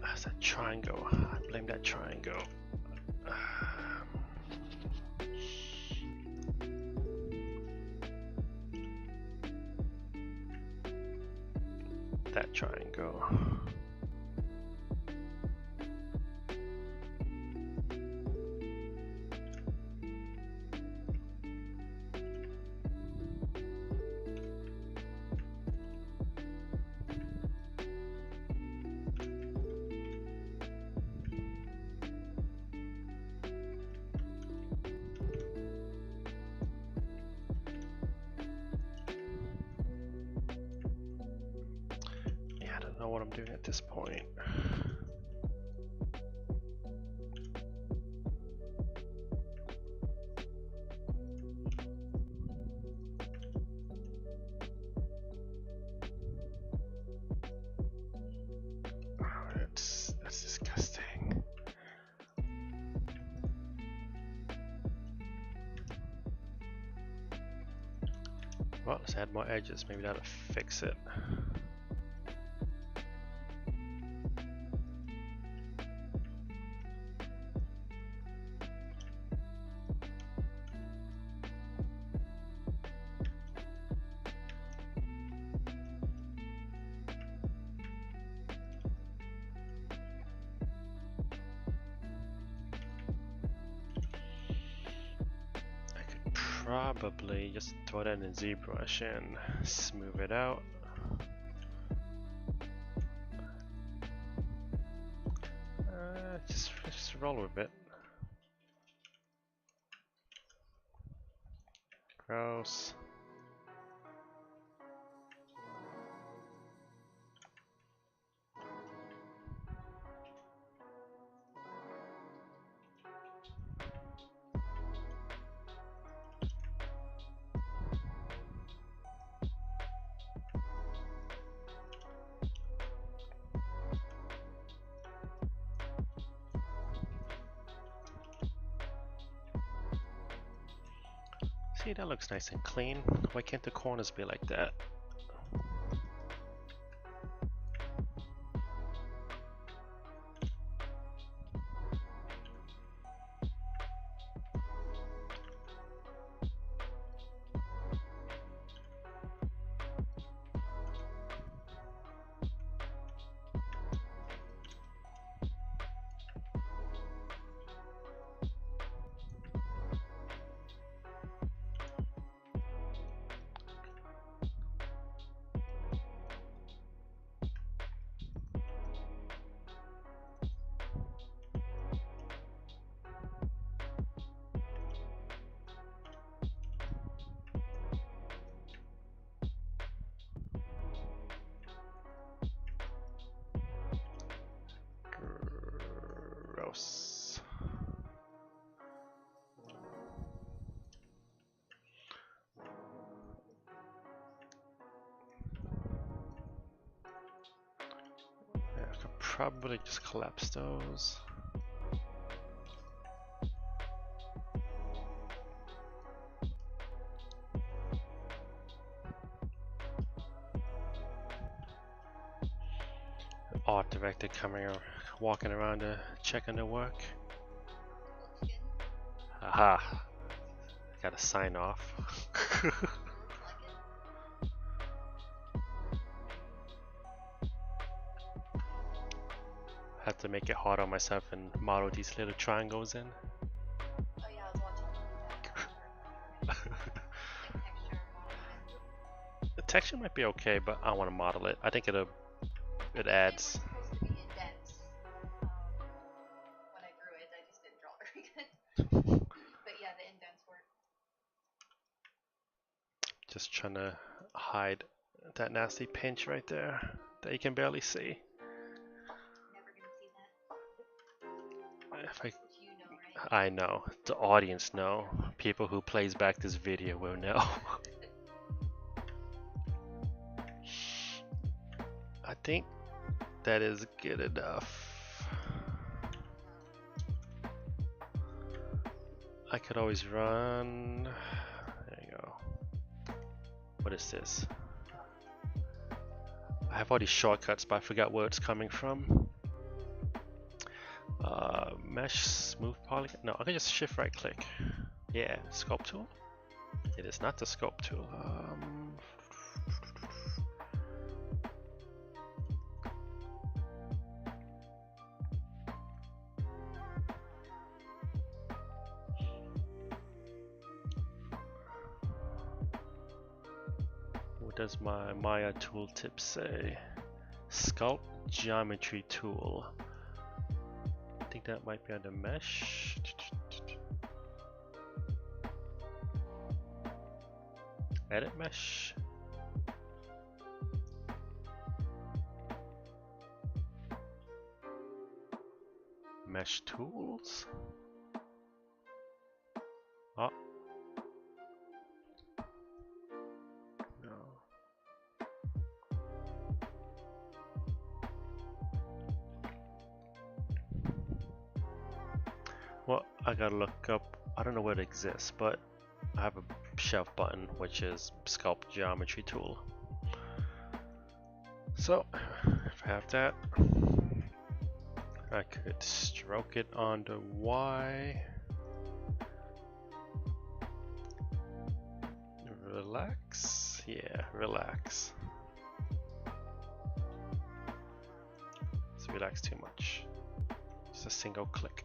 That's that triangle. I blame that triangle. That triangle. Know what I'm doing at this point. Oh, that's disgusting. Well, let's add more edges. Maybe that'll fix it. Probably just throw that in ZBrush and smooth it out. Just roll with it. Gross. See, that looks nice and clean. Why can't the corners be like that? probably just collapse those. Art director walking around checking the work. Aha! Gotta sign off. Had to make it hard on myself and model these little triangles in. Oh yeah, I was watching you do that. The texture might be okay, but I want to model it. I think it adds. It was supposed to be indents. When I drew it, I just didn't draw very good. But yeah, the indents were. Just trying to hide that nasty pinch right there that you can barely see. Never gonna see that. If But you know, right? I know, the audience know. People who plays back this video will know. I think that is good enough. I could always run. There you go. What is this? I have all these shortcuts, but I forgot where it's coming from. Mesh, smooth polygon. No, I can just shift right click. Yeah, sculpt tool. It is not the sculpt tool. What does my Maya tooltip say? Sculpt geometry tool. I think that might be under mesh. Edit mesh. Mesh tools. Oh. No. Well, I gotta look up. I don't know where it exists, but I have a shelf button which is sculpt geometry tool. So if I have that, I could stroke it onto Y. Relax, yeah, relax. Let's relax too much. Just a single click.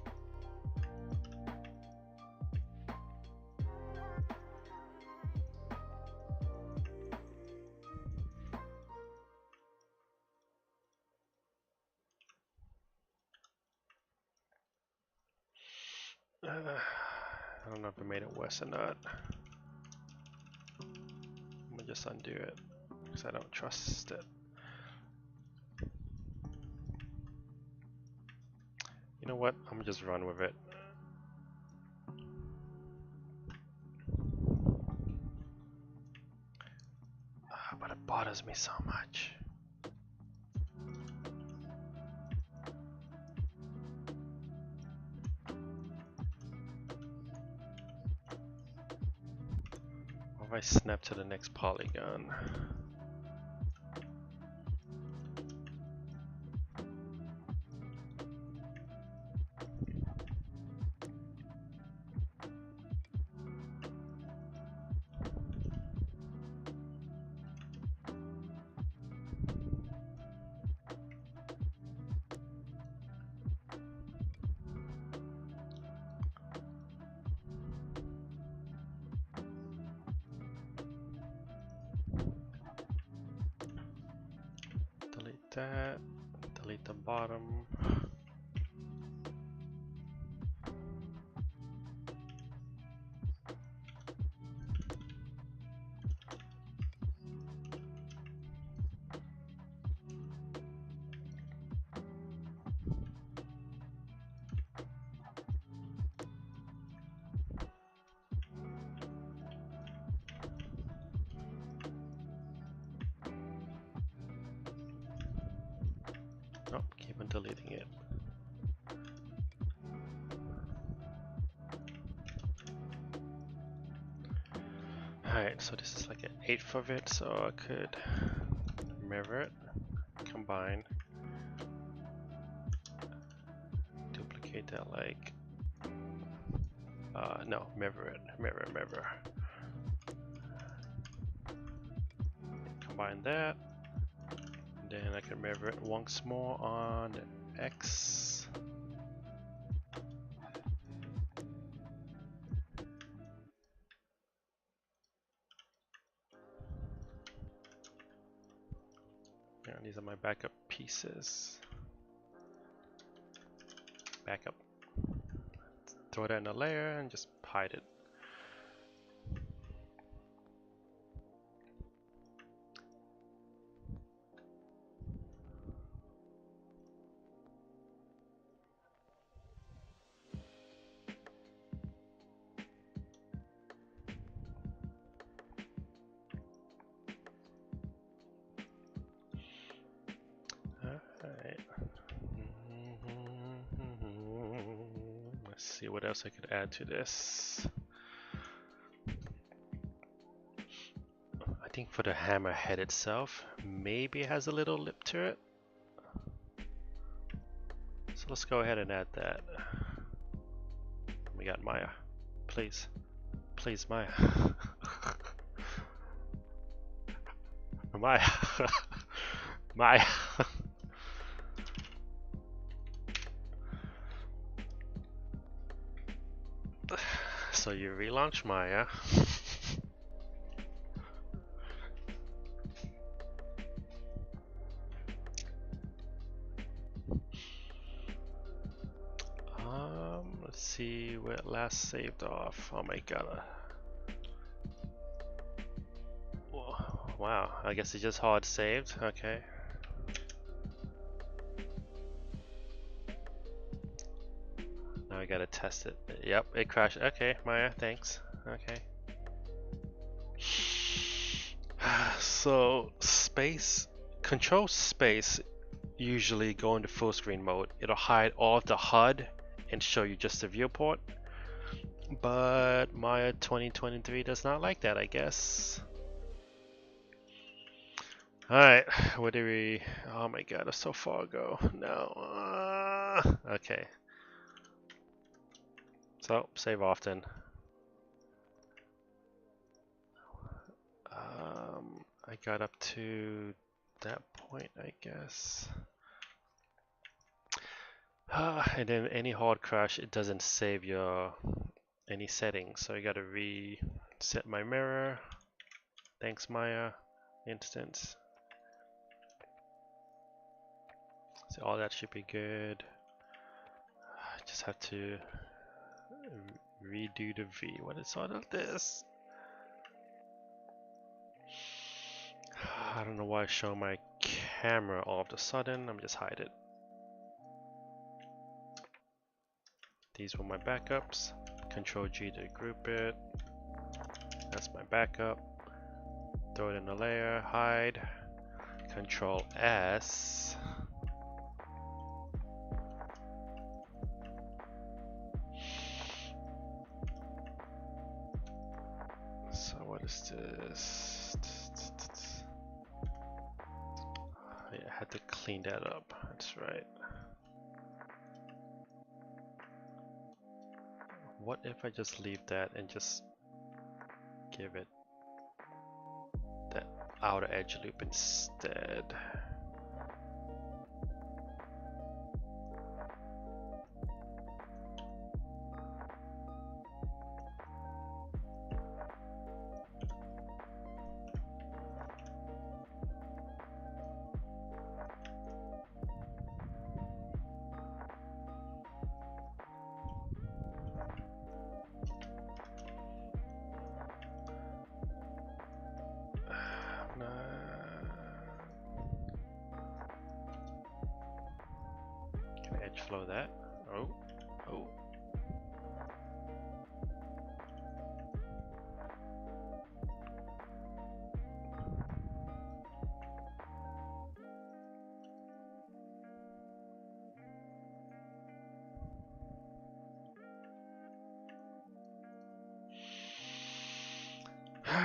I don't know if I made it worse or not. I'm gonna just undo it because I don't trust it. You know what? I'm gonna just run with it. But it bothers me so much. What if I snap to the next polygon? Delete that, delete the bottom. Oh, keep when deleting it. Alright, so this is like an eighth of it, so I could mirror it, combine, duplicate that like, no, mirror it, mirror. Combine that, then I can mirror it once more on X. Yeah, these are my backup pieces. Backup. Throw that in a layer and just hide it. Alright. Let's see what else I could add to this. I think for the hammer head itself, maybe it has a little lip to it. So let's go ahead and add that. We got Maya. Please. Please, Maya. Maya. Maya. So you relaunch Maya. Let's see where it last saved off. Oh my god. Wow, I guess it just hard saved. Okay. Now we gotta test it. Yep, it crashed. Okay, Maya, thanks. Okay. So space, control space usually go into full screen mode. It'll hide all of the HUD and show you just the viewport. But Maya 2023 does not like that, I guess. Alright, where do we... Oh my god, it's so far ago. No. Okay. So, save often. I got up to that point, I guess. And then any hard crash, it doesn't save your any settings, so I gotta reset my mirror. Thanks, Maya. Instance. So all that should be good. I just have to redo the V. What is all of this? I don't know why I show my camera all of a sudden. I'm just hide it. These were my backups. Control G to group it. That's my backup. Throw it in the layer, hide. Control S. So what is this? Yeah, I had to clean that up. That's right. What if I just leave that and just give it that outer edge loop instead? Edge flow that. Oh.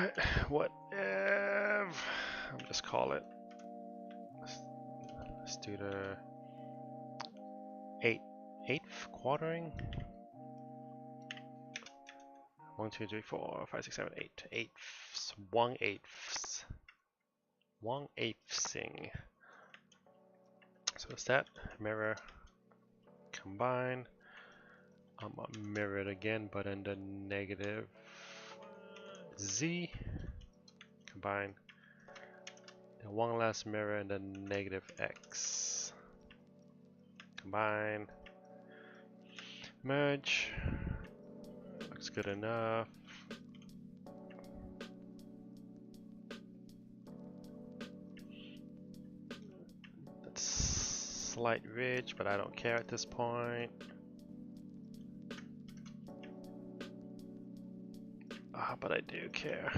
Alright, whatever. I'll just call it. Let's do the eighth quartering. 1, 2, 3, 4, 5, 6, 7, 8. Eighths. 1/8. 1/8thing. So what's that? Mirror. Combine. I'm gonna mirror it again, but in the negative z. Combine. And one last mirror in the negative x. Combine. Merge. Looks good enough. That's slight ridge, but I don't care at this point. Ah, but I do care.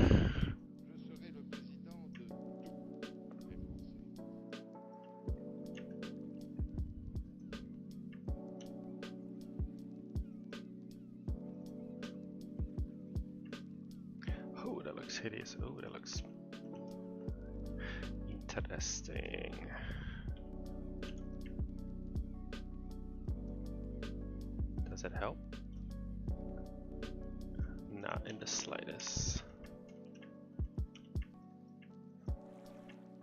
Oh, that looks hideous. Oh, that looks interesting. Does it help? Not in the slightest.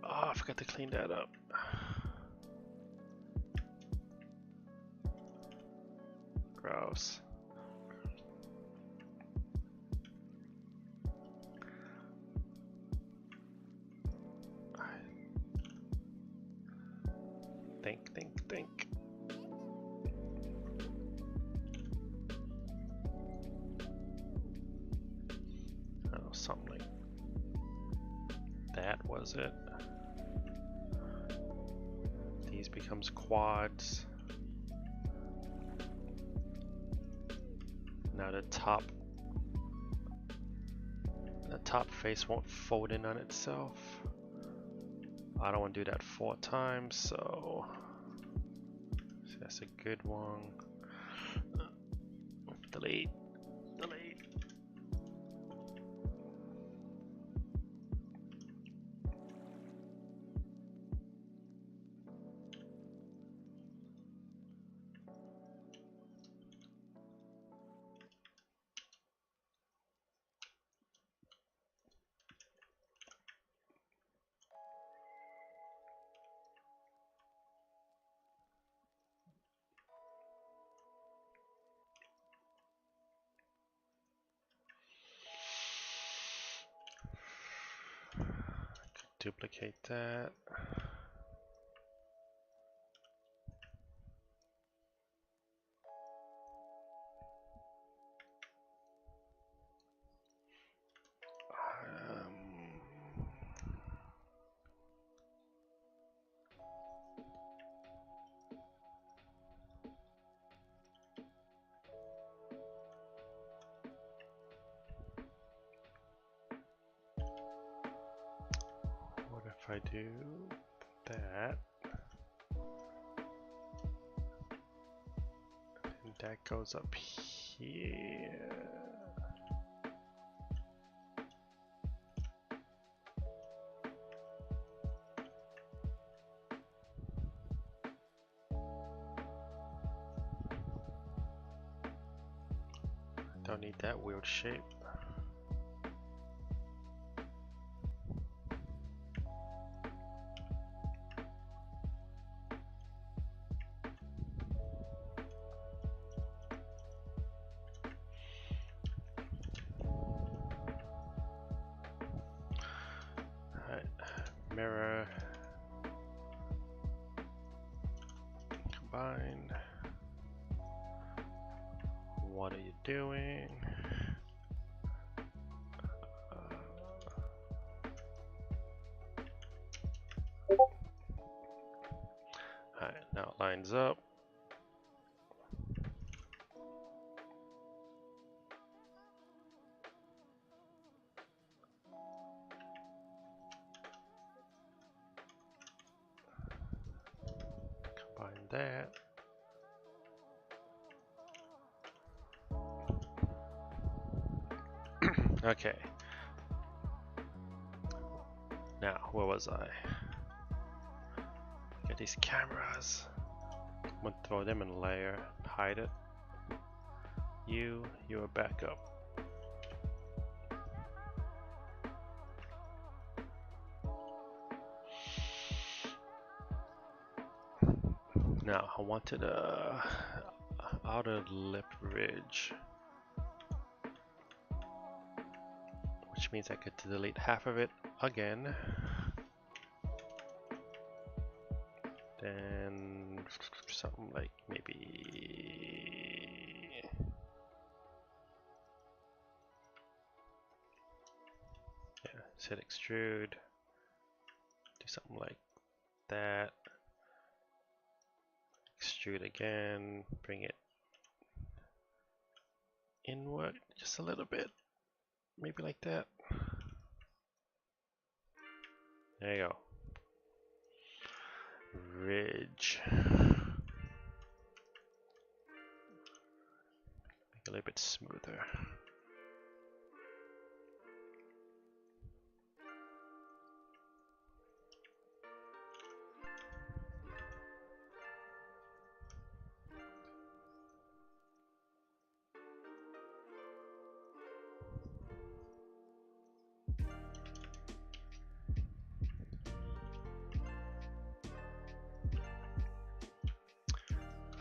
Oh, I forgot to clean that up. Gross. Think. Oh, something like that was it. These becomes quads. Now the top face won't fold in on itself. I don't want to do that 4 times, so that's a good one. Delete. Duplicate that. What if I do that? And that goes up here. Don't need that weird shape. Alright, mirror, combine. What are you doing? Alright, now it lines up. Combine that. Okay. Now, where was I? Get these cameras. I'm gonna throw them in a layer, hide it. You're back up. Now, I wanted a outer lip ridge, which means I could delete half of it again. Then something like maybe set extrude, do something like that, extrude again, bring it inward just a little bit, maybe like that. There you go. Ridge. Make it a little bit smoother.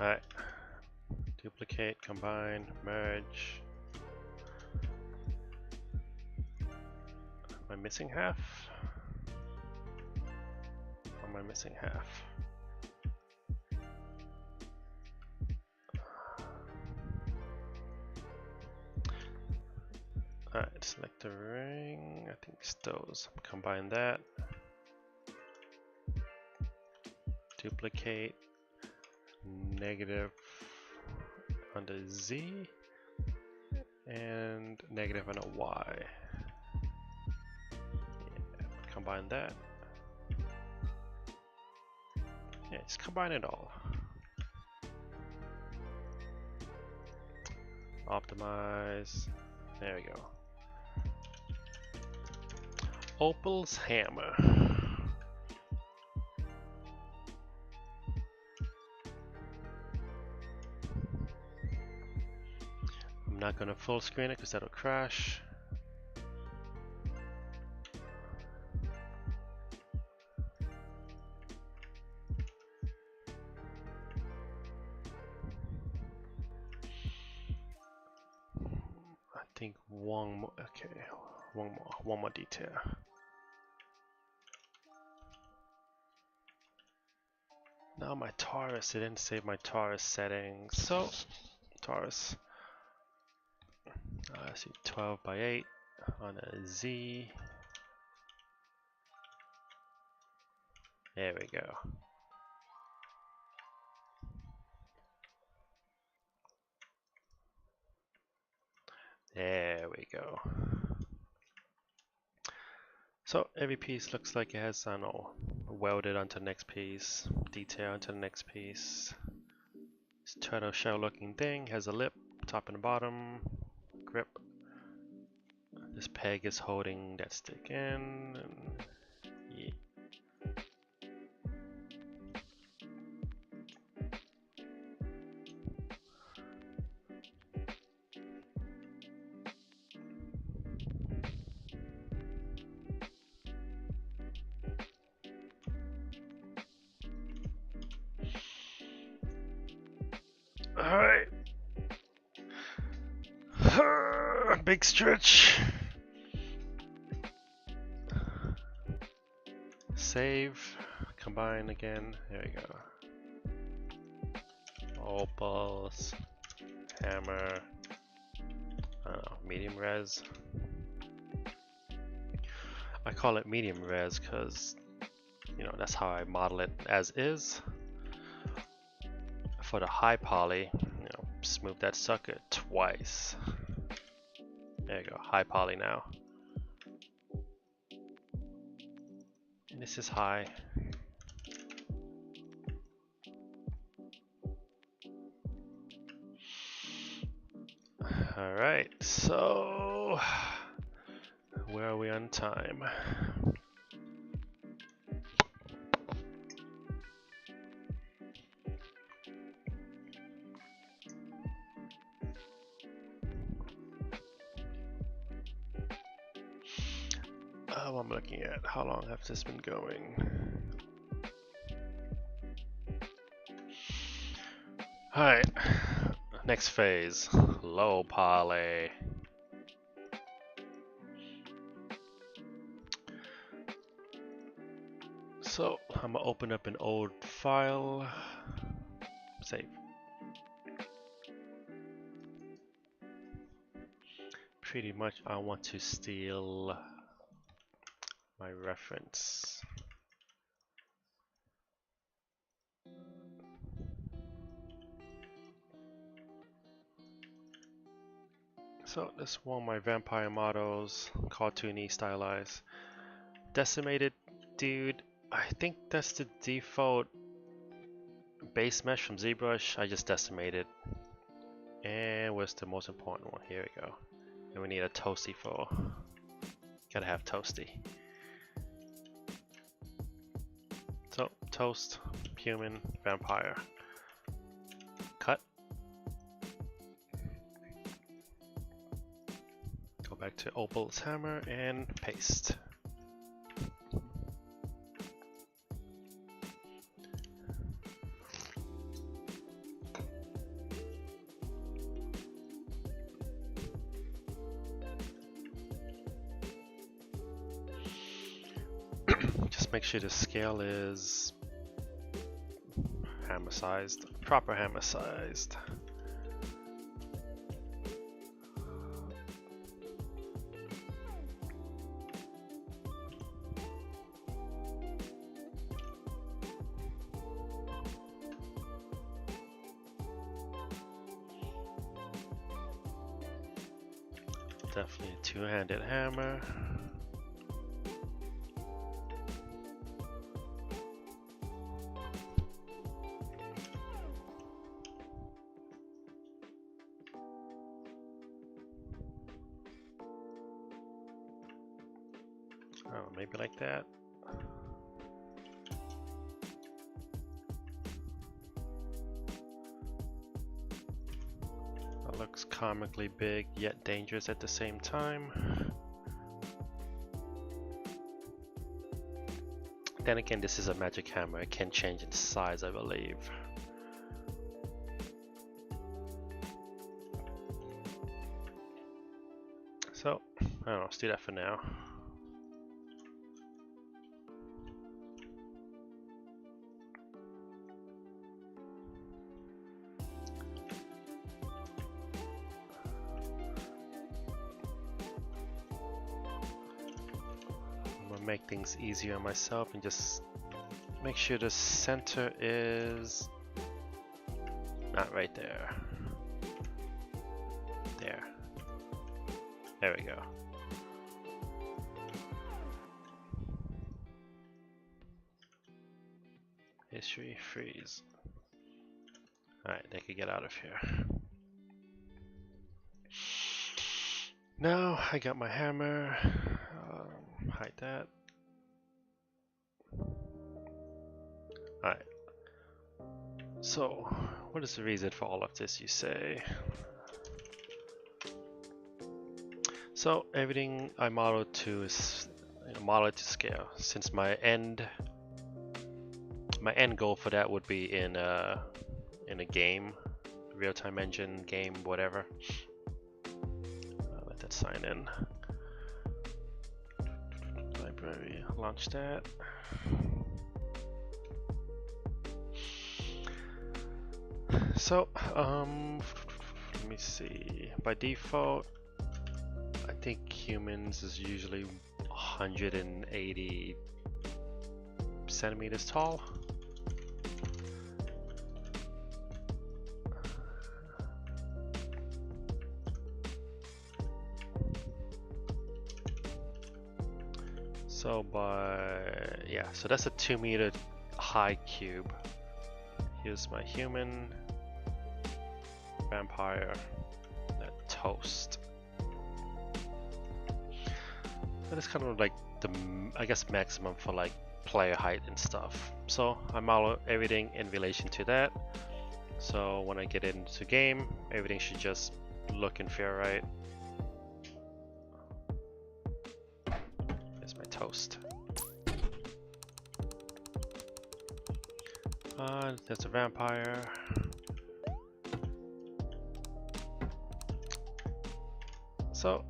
Alright, duplicate, combine, merge. Am I missing half? Or am I missing half? Alright, select the ring. I think it's those. Combine that. Duplicate. Negative on the Z. And negative on a Y. Yeah, combine that. Yeah, just combine it all. Optimize. There we go. Opal's hammer. I'm not gonna full screen it because that'll crash. I think one more. Okay, one more detail. Now my Taurus, it didn't save my Taurus settings. So, Taurus, let's see, 12 by 8 on a Z. There we go. There we go. So every piece looks like it has, I don't know, welded onto the next piece, detail onto the next piece. This turtle shell looking thing has a lip, top and bottom, grip. This peg is holding that stick in. And yeah. Alright. Big stretch. Save. Combine again. There we go. Opals. Hammer. I don't know, medium res. I call it medium res because, you know, that's how I model it as is. For the high poly, you know, smooth that sucker twice. There you go, high poly now. And this is high. Alright, so where are we on time? What am I looking at? How long has this been going? Alright, next phase, low poly. So I'm gonna open up an old file, save. Pretty much I want to steal my reference. So this one of my vampire models, cartoony, stylized. Decimated dude, I think that's the default base mesh from ZBrush. I just decimated. And what's the most important one? Here we go. And we need a toasty for. Gotta have toasty. So toast, human, vampire. Cut. Go back to Opal's hammer and paste. Just make sure the scale is hammer sized, proper hammer sized. Definitely a two-handed hammer. Oh, maybe like that. That looks comically big yet dangerous at the same time. Then again, this is a magic hammer. It can change in size, I believe. So, I don't know, let's do that for now. Make things easier on myself and just make sure the center is not right there. There we go. History freeze. Alright, they could get out of here. Now I got my hammer. Hide that. Alright. So, what is the reason for all of this, you say? So, everything I modeled to is modeled to scale. Since my end goal for that would be in a game, real-time engine game, whatever. Let that sign in. Library, launch that. So, let me see. By default, I think humans is usually 180 centimeters tall. So so that's a 2-meter high cube. Here's my human, vampire, that toast. That is kind of like the, I guess, maximum for like player height and stuff. So I model everything in relation to that. So when I get into game, everything should just look and feel right. There's my toast. There's a vampire. So,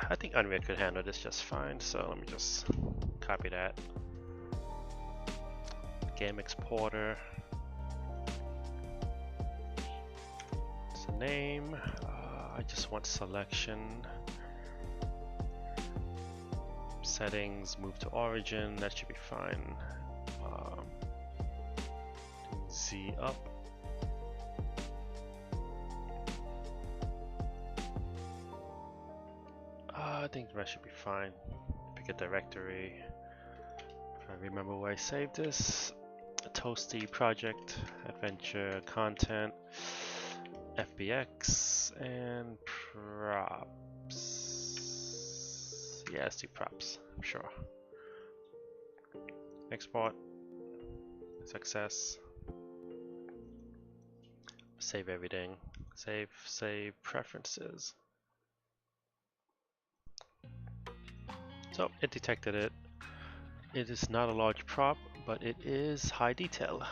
I think Unreal could handle this just fine. So let me just copy that. Game exporter. It's a name. I just want selection. Settings, move to origin. That should be fine. Z up. I think the rest should be fine. Pick a directory. If I remember where I saved this. A Toasty project, adventure, content, FBX, and props. Yeah, let's do props, I'm sure. Export. Success. Save everything. Save preferences. So it detected it. It is not a large prop, but it is high detail.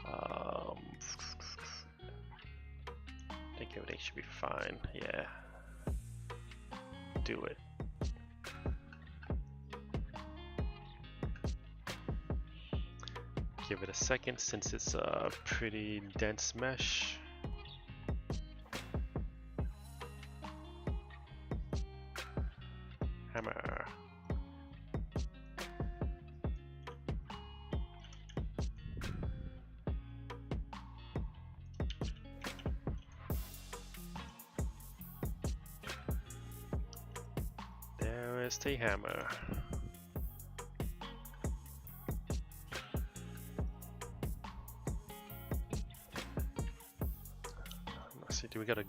I think everything should be fine. Yeah. Do it. Give it a second since it's a pretty dense mesh. Hammer. There is the hammer. Let's see, do we got a,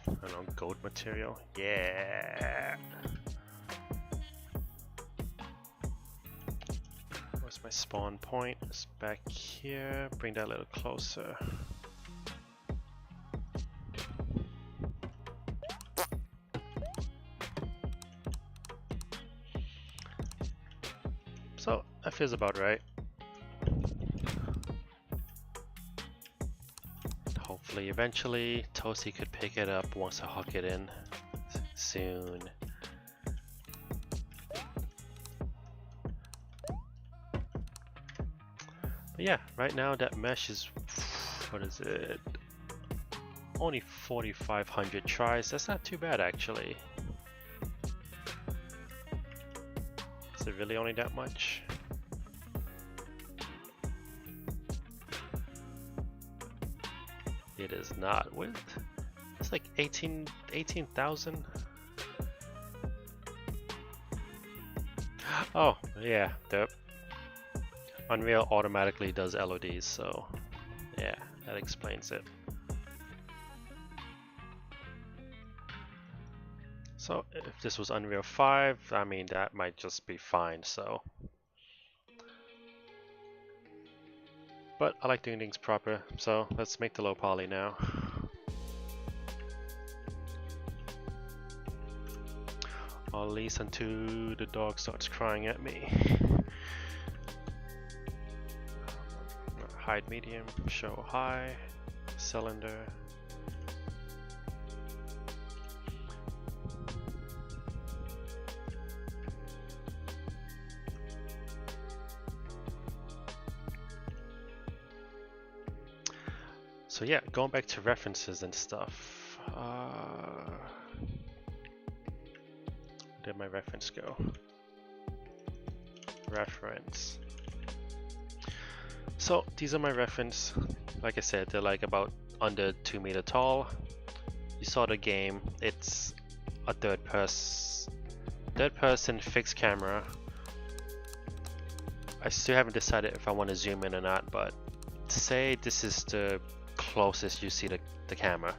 I don't know, gold material? Yeah! Where's my spawn point? It's back here. Bring that a little closer. So that feels about right. Hopefully, eventually, Toasty could pick it up once I hook it in soon. But yeah, right now that mesh is, what is it? Only 4,500 tries. That's not too bad actually. Is it really only that much? It is not. What? It's like 18,000. Oh, yeah. The Unreal automatically does LODs, so yeah, that explains it. So if this was Unreal 5, I mean that might just be fine, so. But I like doing things proper, so let's make the low poly now. Or at least until the dog starts crying at me. Hide medium, show high, cylinder. So yeah, going back to references and stuff. Where did my reference go? Reference. So these are my reference. Like I said, they're like about under 2 meters tall. You saw the game. It's a third person fixed camera. I still haven't decided if I want to zoom in or not, but say this is the closest you see the camera.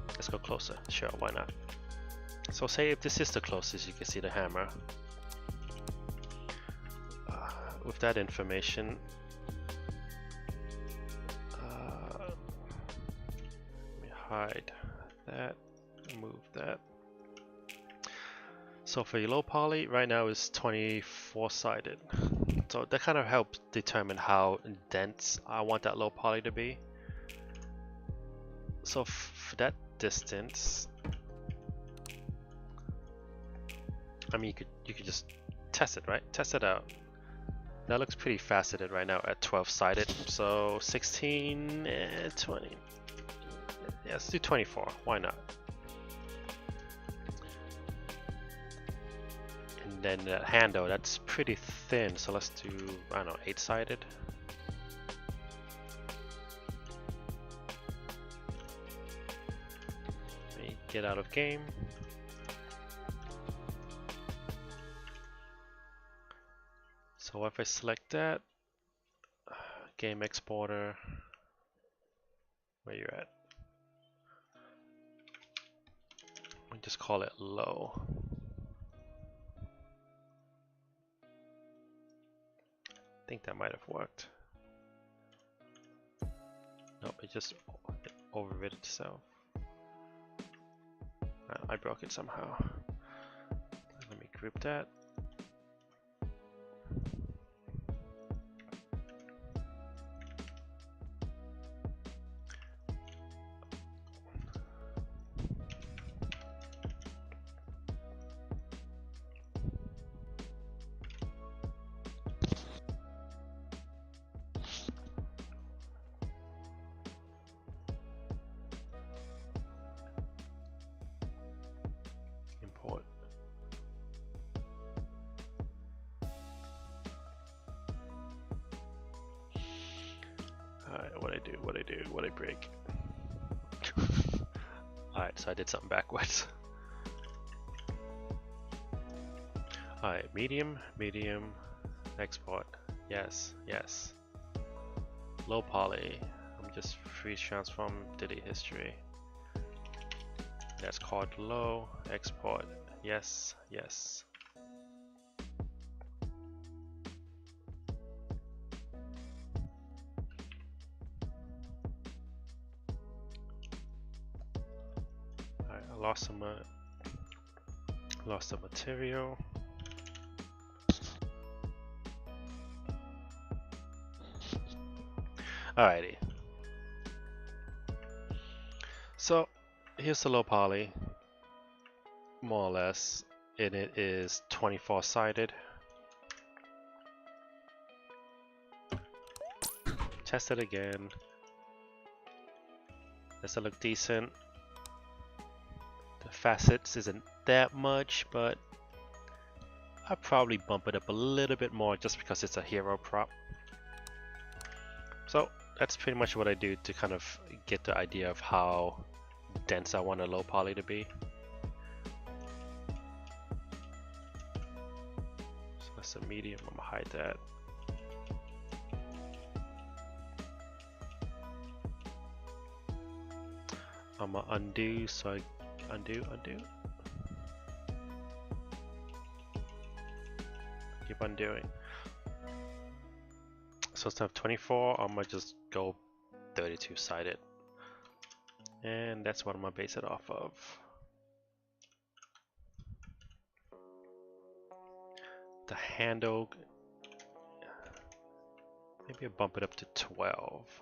Let's go closer. Sure, why not? So say if this is the closest you can see the hammer. With that information, let me hide So for your low poly, right now is 24-sided. So that kind of helps determine how dense I want that low poly to be. So for that distance, I mean, you could just test it, right? Test it out. That looks pretty faceted right now at 12-sided. So 16, 20. Yeah, let's do 24. Why not? And then that handle, that's pretty thin. So let's do, I don't know, 8-sided. Let me get out of game. So if I select that, game exporter, where you at? We just call it low. I think that might have worked. Nope, it just overrid itself. I broke it somehow. Let me group that. Import. Alright, what I break? Alright, so I did something backwards. Alright, medium, export. Yes. Low poly. I'm just freeze transform, delete history. That's called low, export. Yes. Alright, I lost some material. Alrighty. So here's the low poly, more or less, and it is 24-sided. Test it again. Does it look decent? The facets isn't that much, but I'll probably bump it up a little bit more just because it's a hero prop. So that's pretty much what I do to kind of get the idea of how dense I want a low poly to be. So that's a medium, I'm gonna hide that. I'm gonna undo, so I undo. Keep undoing. So instead of 24, I'm gonna just go 32-sided. And that's what I'm gonna base it off of. The handle, maybe I'll bump it up to 12.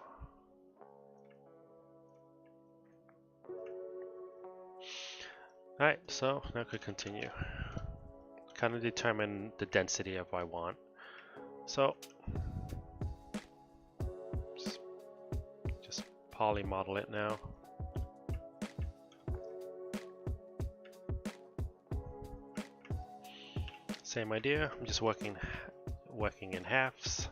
Alright, so now I could continue. Kind of determine the density of what I want. So just poly model it now. Same idea, I'm just working in halves.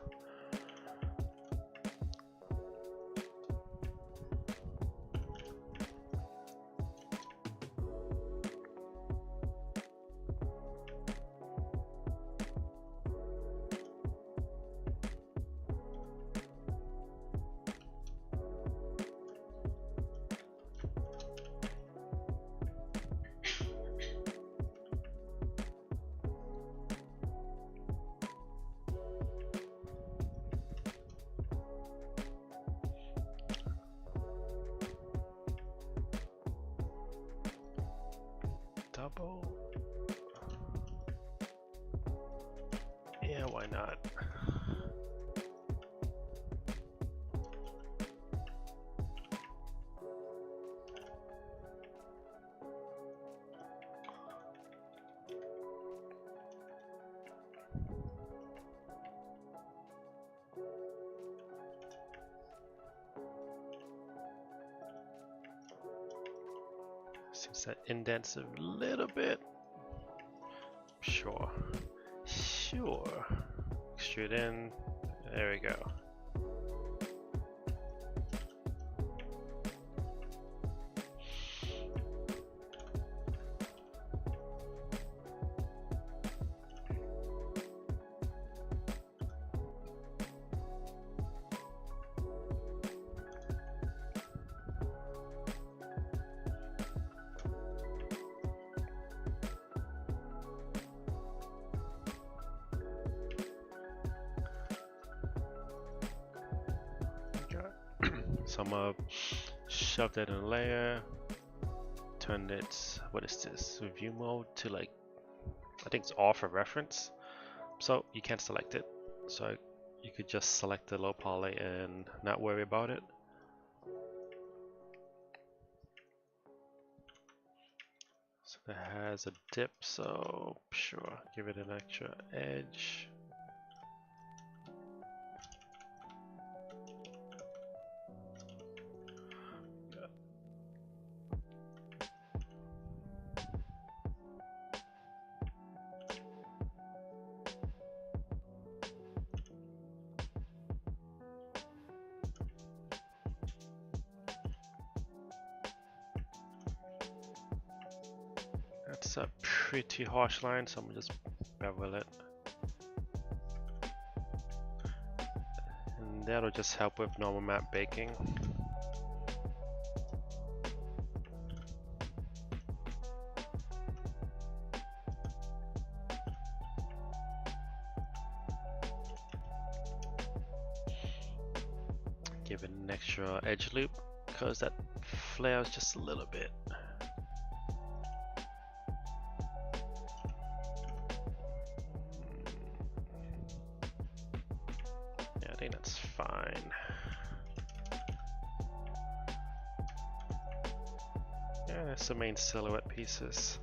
Double. why not? Seems that indents a little bit. Sure. Sure. Extrude in. There we go. So I'm gonna shove that in a layer, turn its, what is this, review mode to like, I think it's off for reference. So you can't select it. So you could just select the low poly and not worry about it. So it has a dip, so sure, give it an extra edge. That's a pretty harsh line, so I'm gonna just bevel it. And that'll just help with normal map baking. Give it an extra edge loop because that flares just a little bit. Yeah, I think that's fine. Yeah, that's the main silhouette pieces.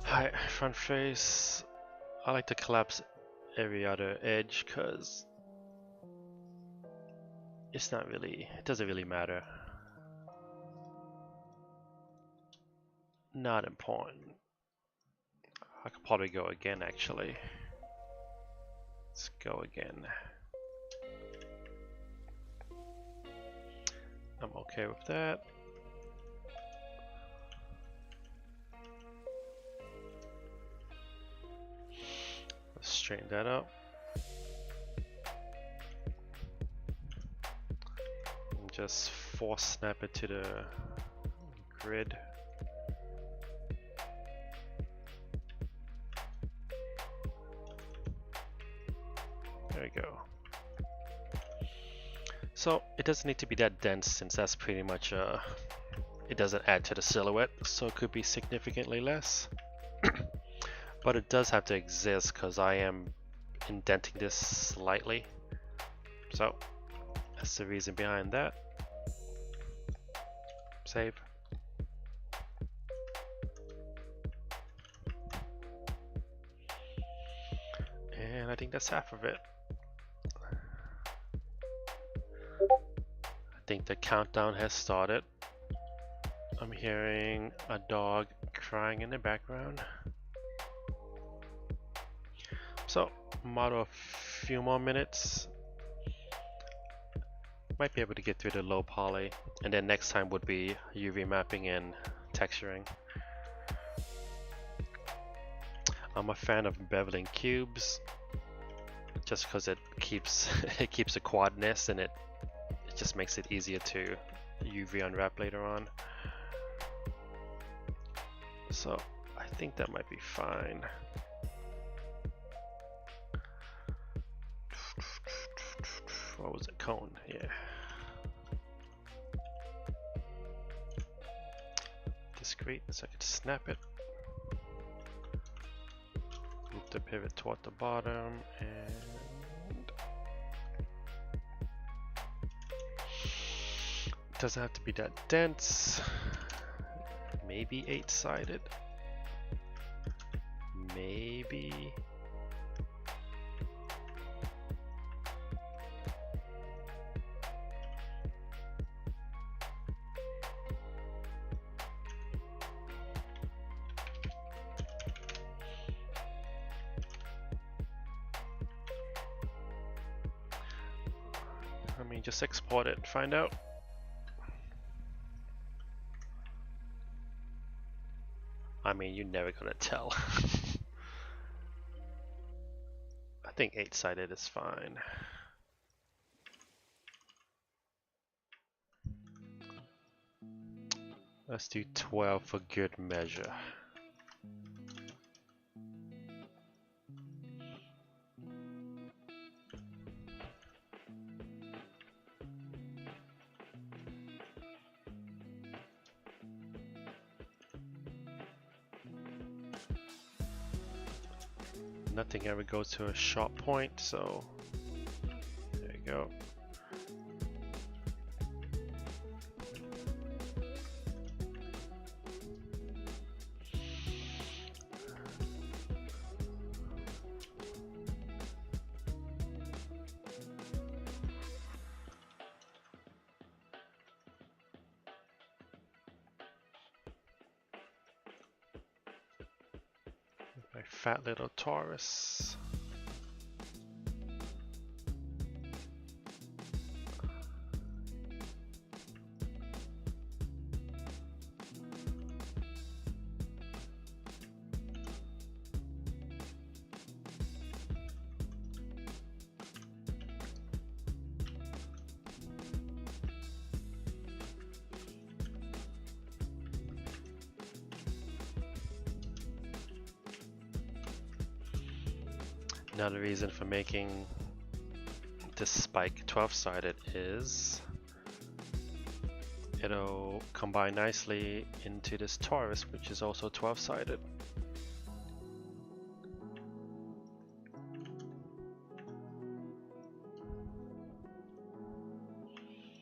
Alright, front face. I like to collapse every other edge because it's not really, it doesn't really matter. Not important. I could probably go again actually. Let's go again. I'm okay with that. Let's straighten that up. And just force snap it to the grid. There we go. So it doesn't need to be that dense since that's pretty much it doesn't add to the silhouette, so it could be significantly less. But it does have to exist because I am indenting this slightly. So that's the reason behind that. Save. And I think that's half of it. I think the countdown has started. I'm hearing a dog crying in the background. So, model a few more minutes. Might be able to get through the low poly, and then next time would be UV mapping and texturing. I'm a fan of beveling cubes, just because it keeps it keeps a quadness and it just makes it easier to UV unwrap later on. So I think that might be fine. What was it? Cone, yeah. Discrete, so I could snap it. the pivot toward the bottom, and it doesn't have to be that dense. Maybe 8-sided. Maybe. I mean, just export it and find out. I mean, you're never gonna tell. I think 8-sided is fine. Let's do 12 for good measure. Nothing ever goes to a sharp point, so there you go. My fat little Taurus. Another reason for making this spike 12-sided is it'll combine nicely into this Taurus, which is also 12-sided.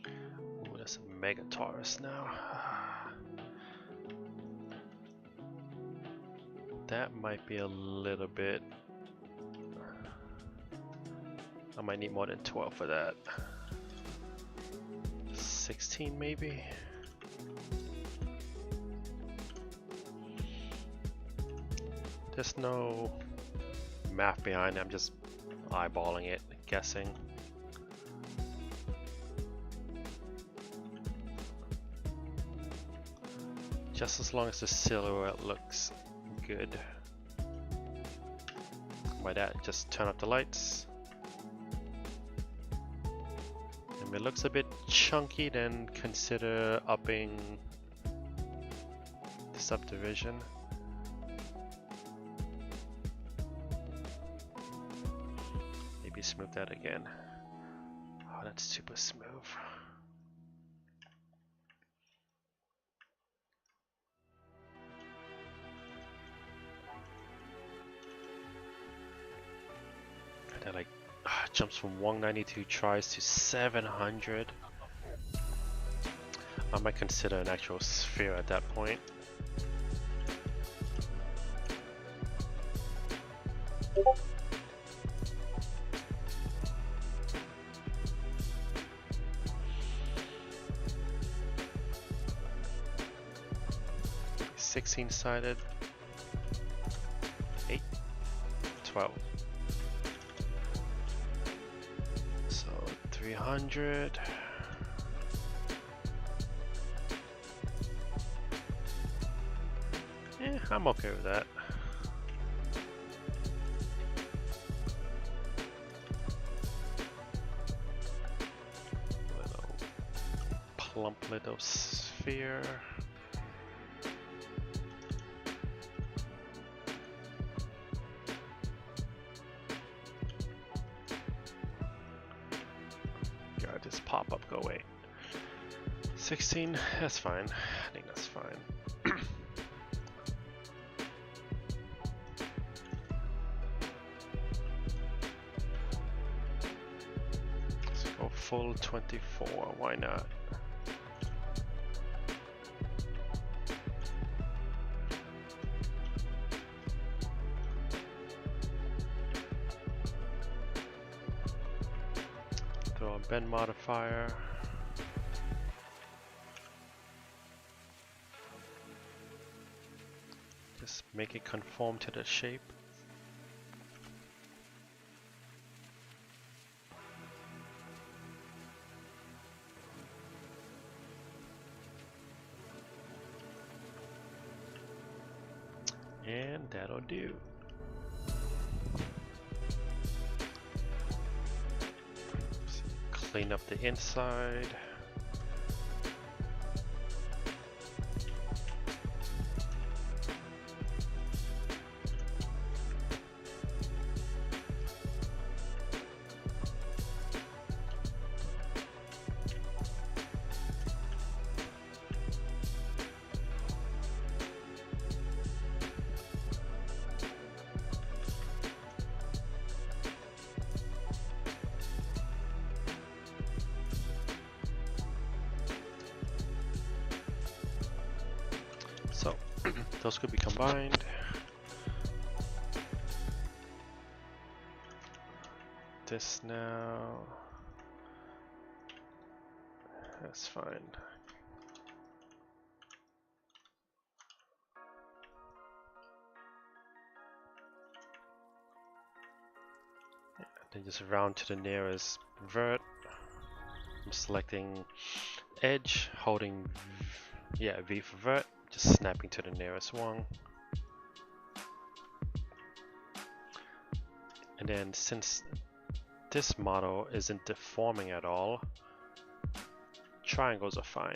Ooh, that's a mega Taurus now. That might be a little bit. I might need more than 12 for that. 16 maybe? There's no math behind it, I'm just eyeballing it, guessing. Just as long as the silhouette looks good. By that, just turn off the lights. If it looks a bit chunky, then consider upping the subdivision. Maybe smooth that again. Oh, that's super smooth. And then like jumps from 192 tries to 700. I might consider an actual sphere at that point. Sided, 8, 12. So 300. Yeah, I'm okay with that. Little plump little sphere. Pop up, go away. 16, that's fine. I think that's fine. full 24, why not? Throw a bend modifier. Just make it conform to the shape. And that'll do. Clean up the inside. So those could be combined. This now, that's fine. Yeah, then just round to the nearest vert. I'm selecting edge, holding V for vert, just snapping to the nearest one. And then since this model isn't deforming at all, triangles are fine.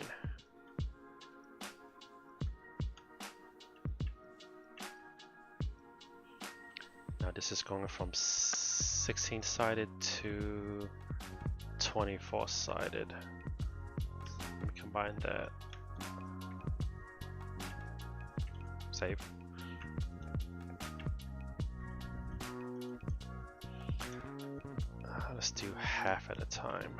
Now this is going from 16-sided to 24-sided. Let me combine that. Save. Let's do half at a time.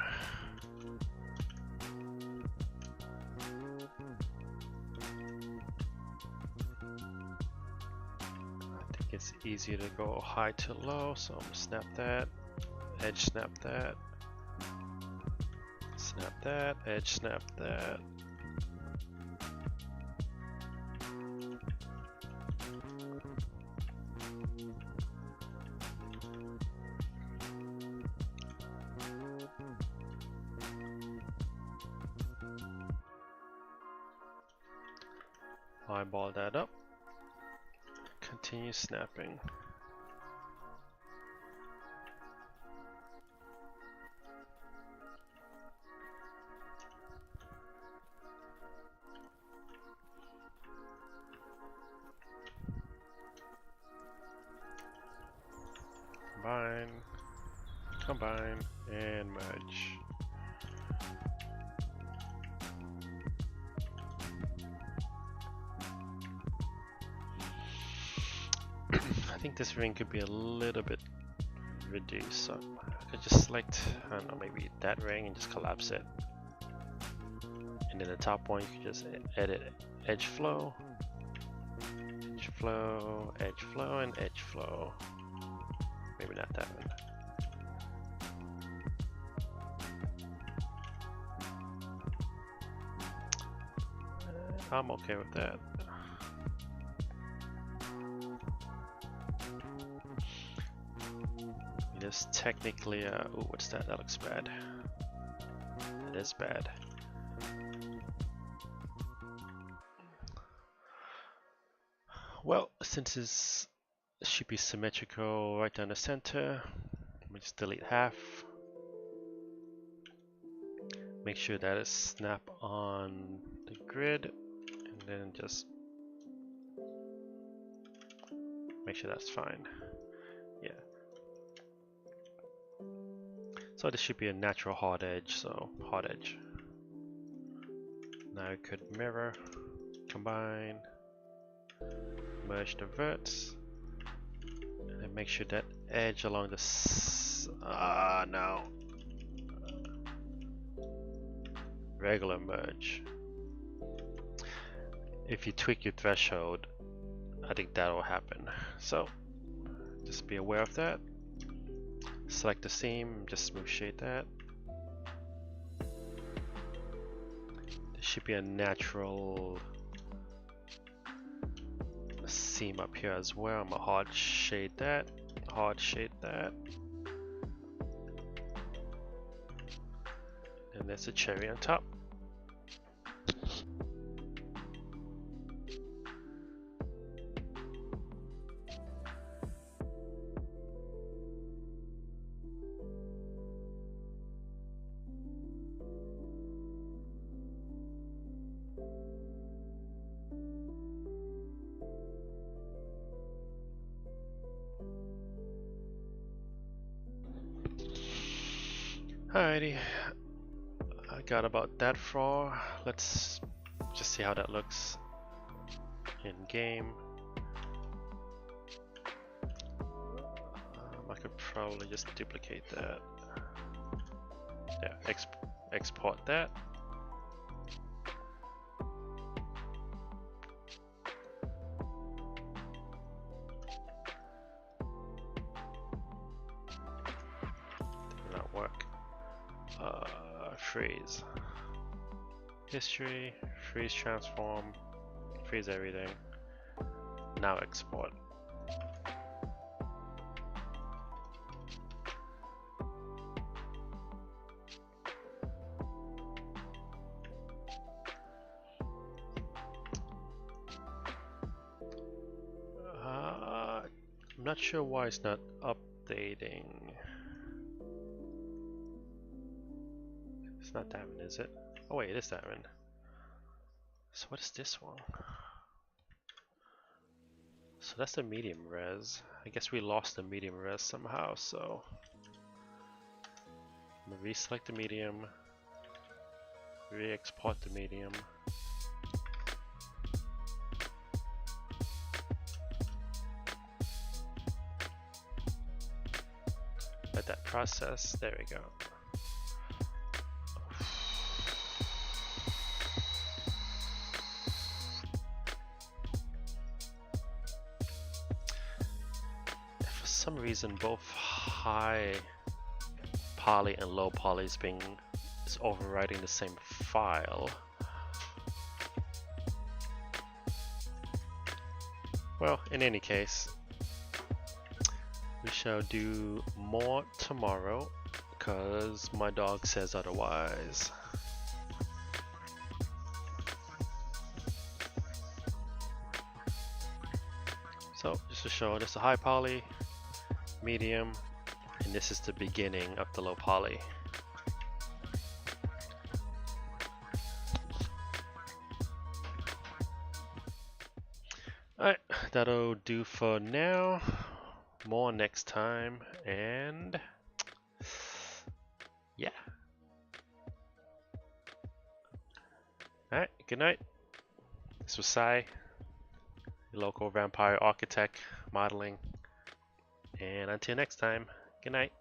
I think it's easier to go high to low, so I'm gonna snap that, edge snap that, snap that, edge snap that. Eyeball that up, continue snapping. Combine, combine, and merge. I think this ring could be a little bit reduced, so I could just select, I don't know, maybe that ring and just collapse it. And then the top one, you can just edit edge flow, edge flow, edge flow, and edge flow. Maybe not that one. I'm okay with that. It is technically, ooh, what's that? That looks bad. It is bad. Well, since it should be symmetrical right down the center, let me just delete half. Make sure that is snap on the grid, and then just make sure that's fine. Yeah. So this should be a natural hard edge, so hard edge. Now I could mirror, combine, merge the verts, and then make sure that edge along the no. regular merge. If you tweak your threshold, I think that will happen. So just be aware of that. Select the seam, just smooth shade that. There should be a natural seam up here as well. I'm gonna hard shade that, and there's a cherry on top. Alrighty, I got about that far. Let's just see how that looks in game. I could probably just duplicate that. Yeah, export that. Did not work. Freeze. History, freeze transform, freeze everything. Now export. I'm not sure why it's not updating. It's not diamond, is it? Oh wait, it is diamond. So what is this one? So that's the medium res. I guess we lost the medium res somehow, so I'm gonna reselect the medium, re-export the medium. Let that process, there we go. For some reason both high poly and low poly is overriding the same file. Well, in any case, we shall do more tomorrow because my dog says otherwise. So just to show, this is a high poly, medium, and this is the beginning of the low poly. Alright, that'll do for now. More next time, and yeah. Alright, good night. This was Sai, your local vampire architect modeling, and until next time, good night.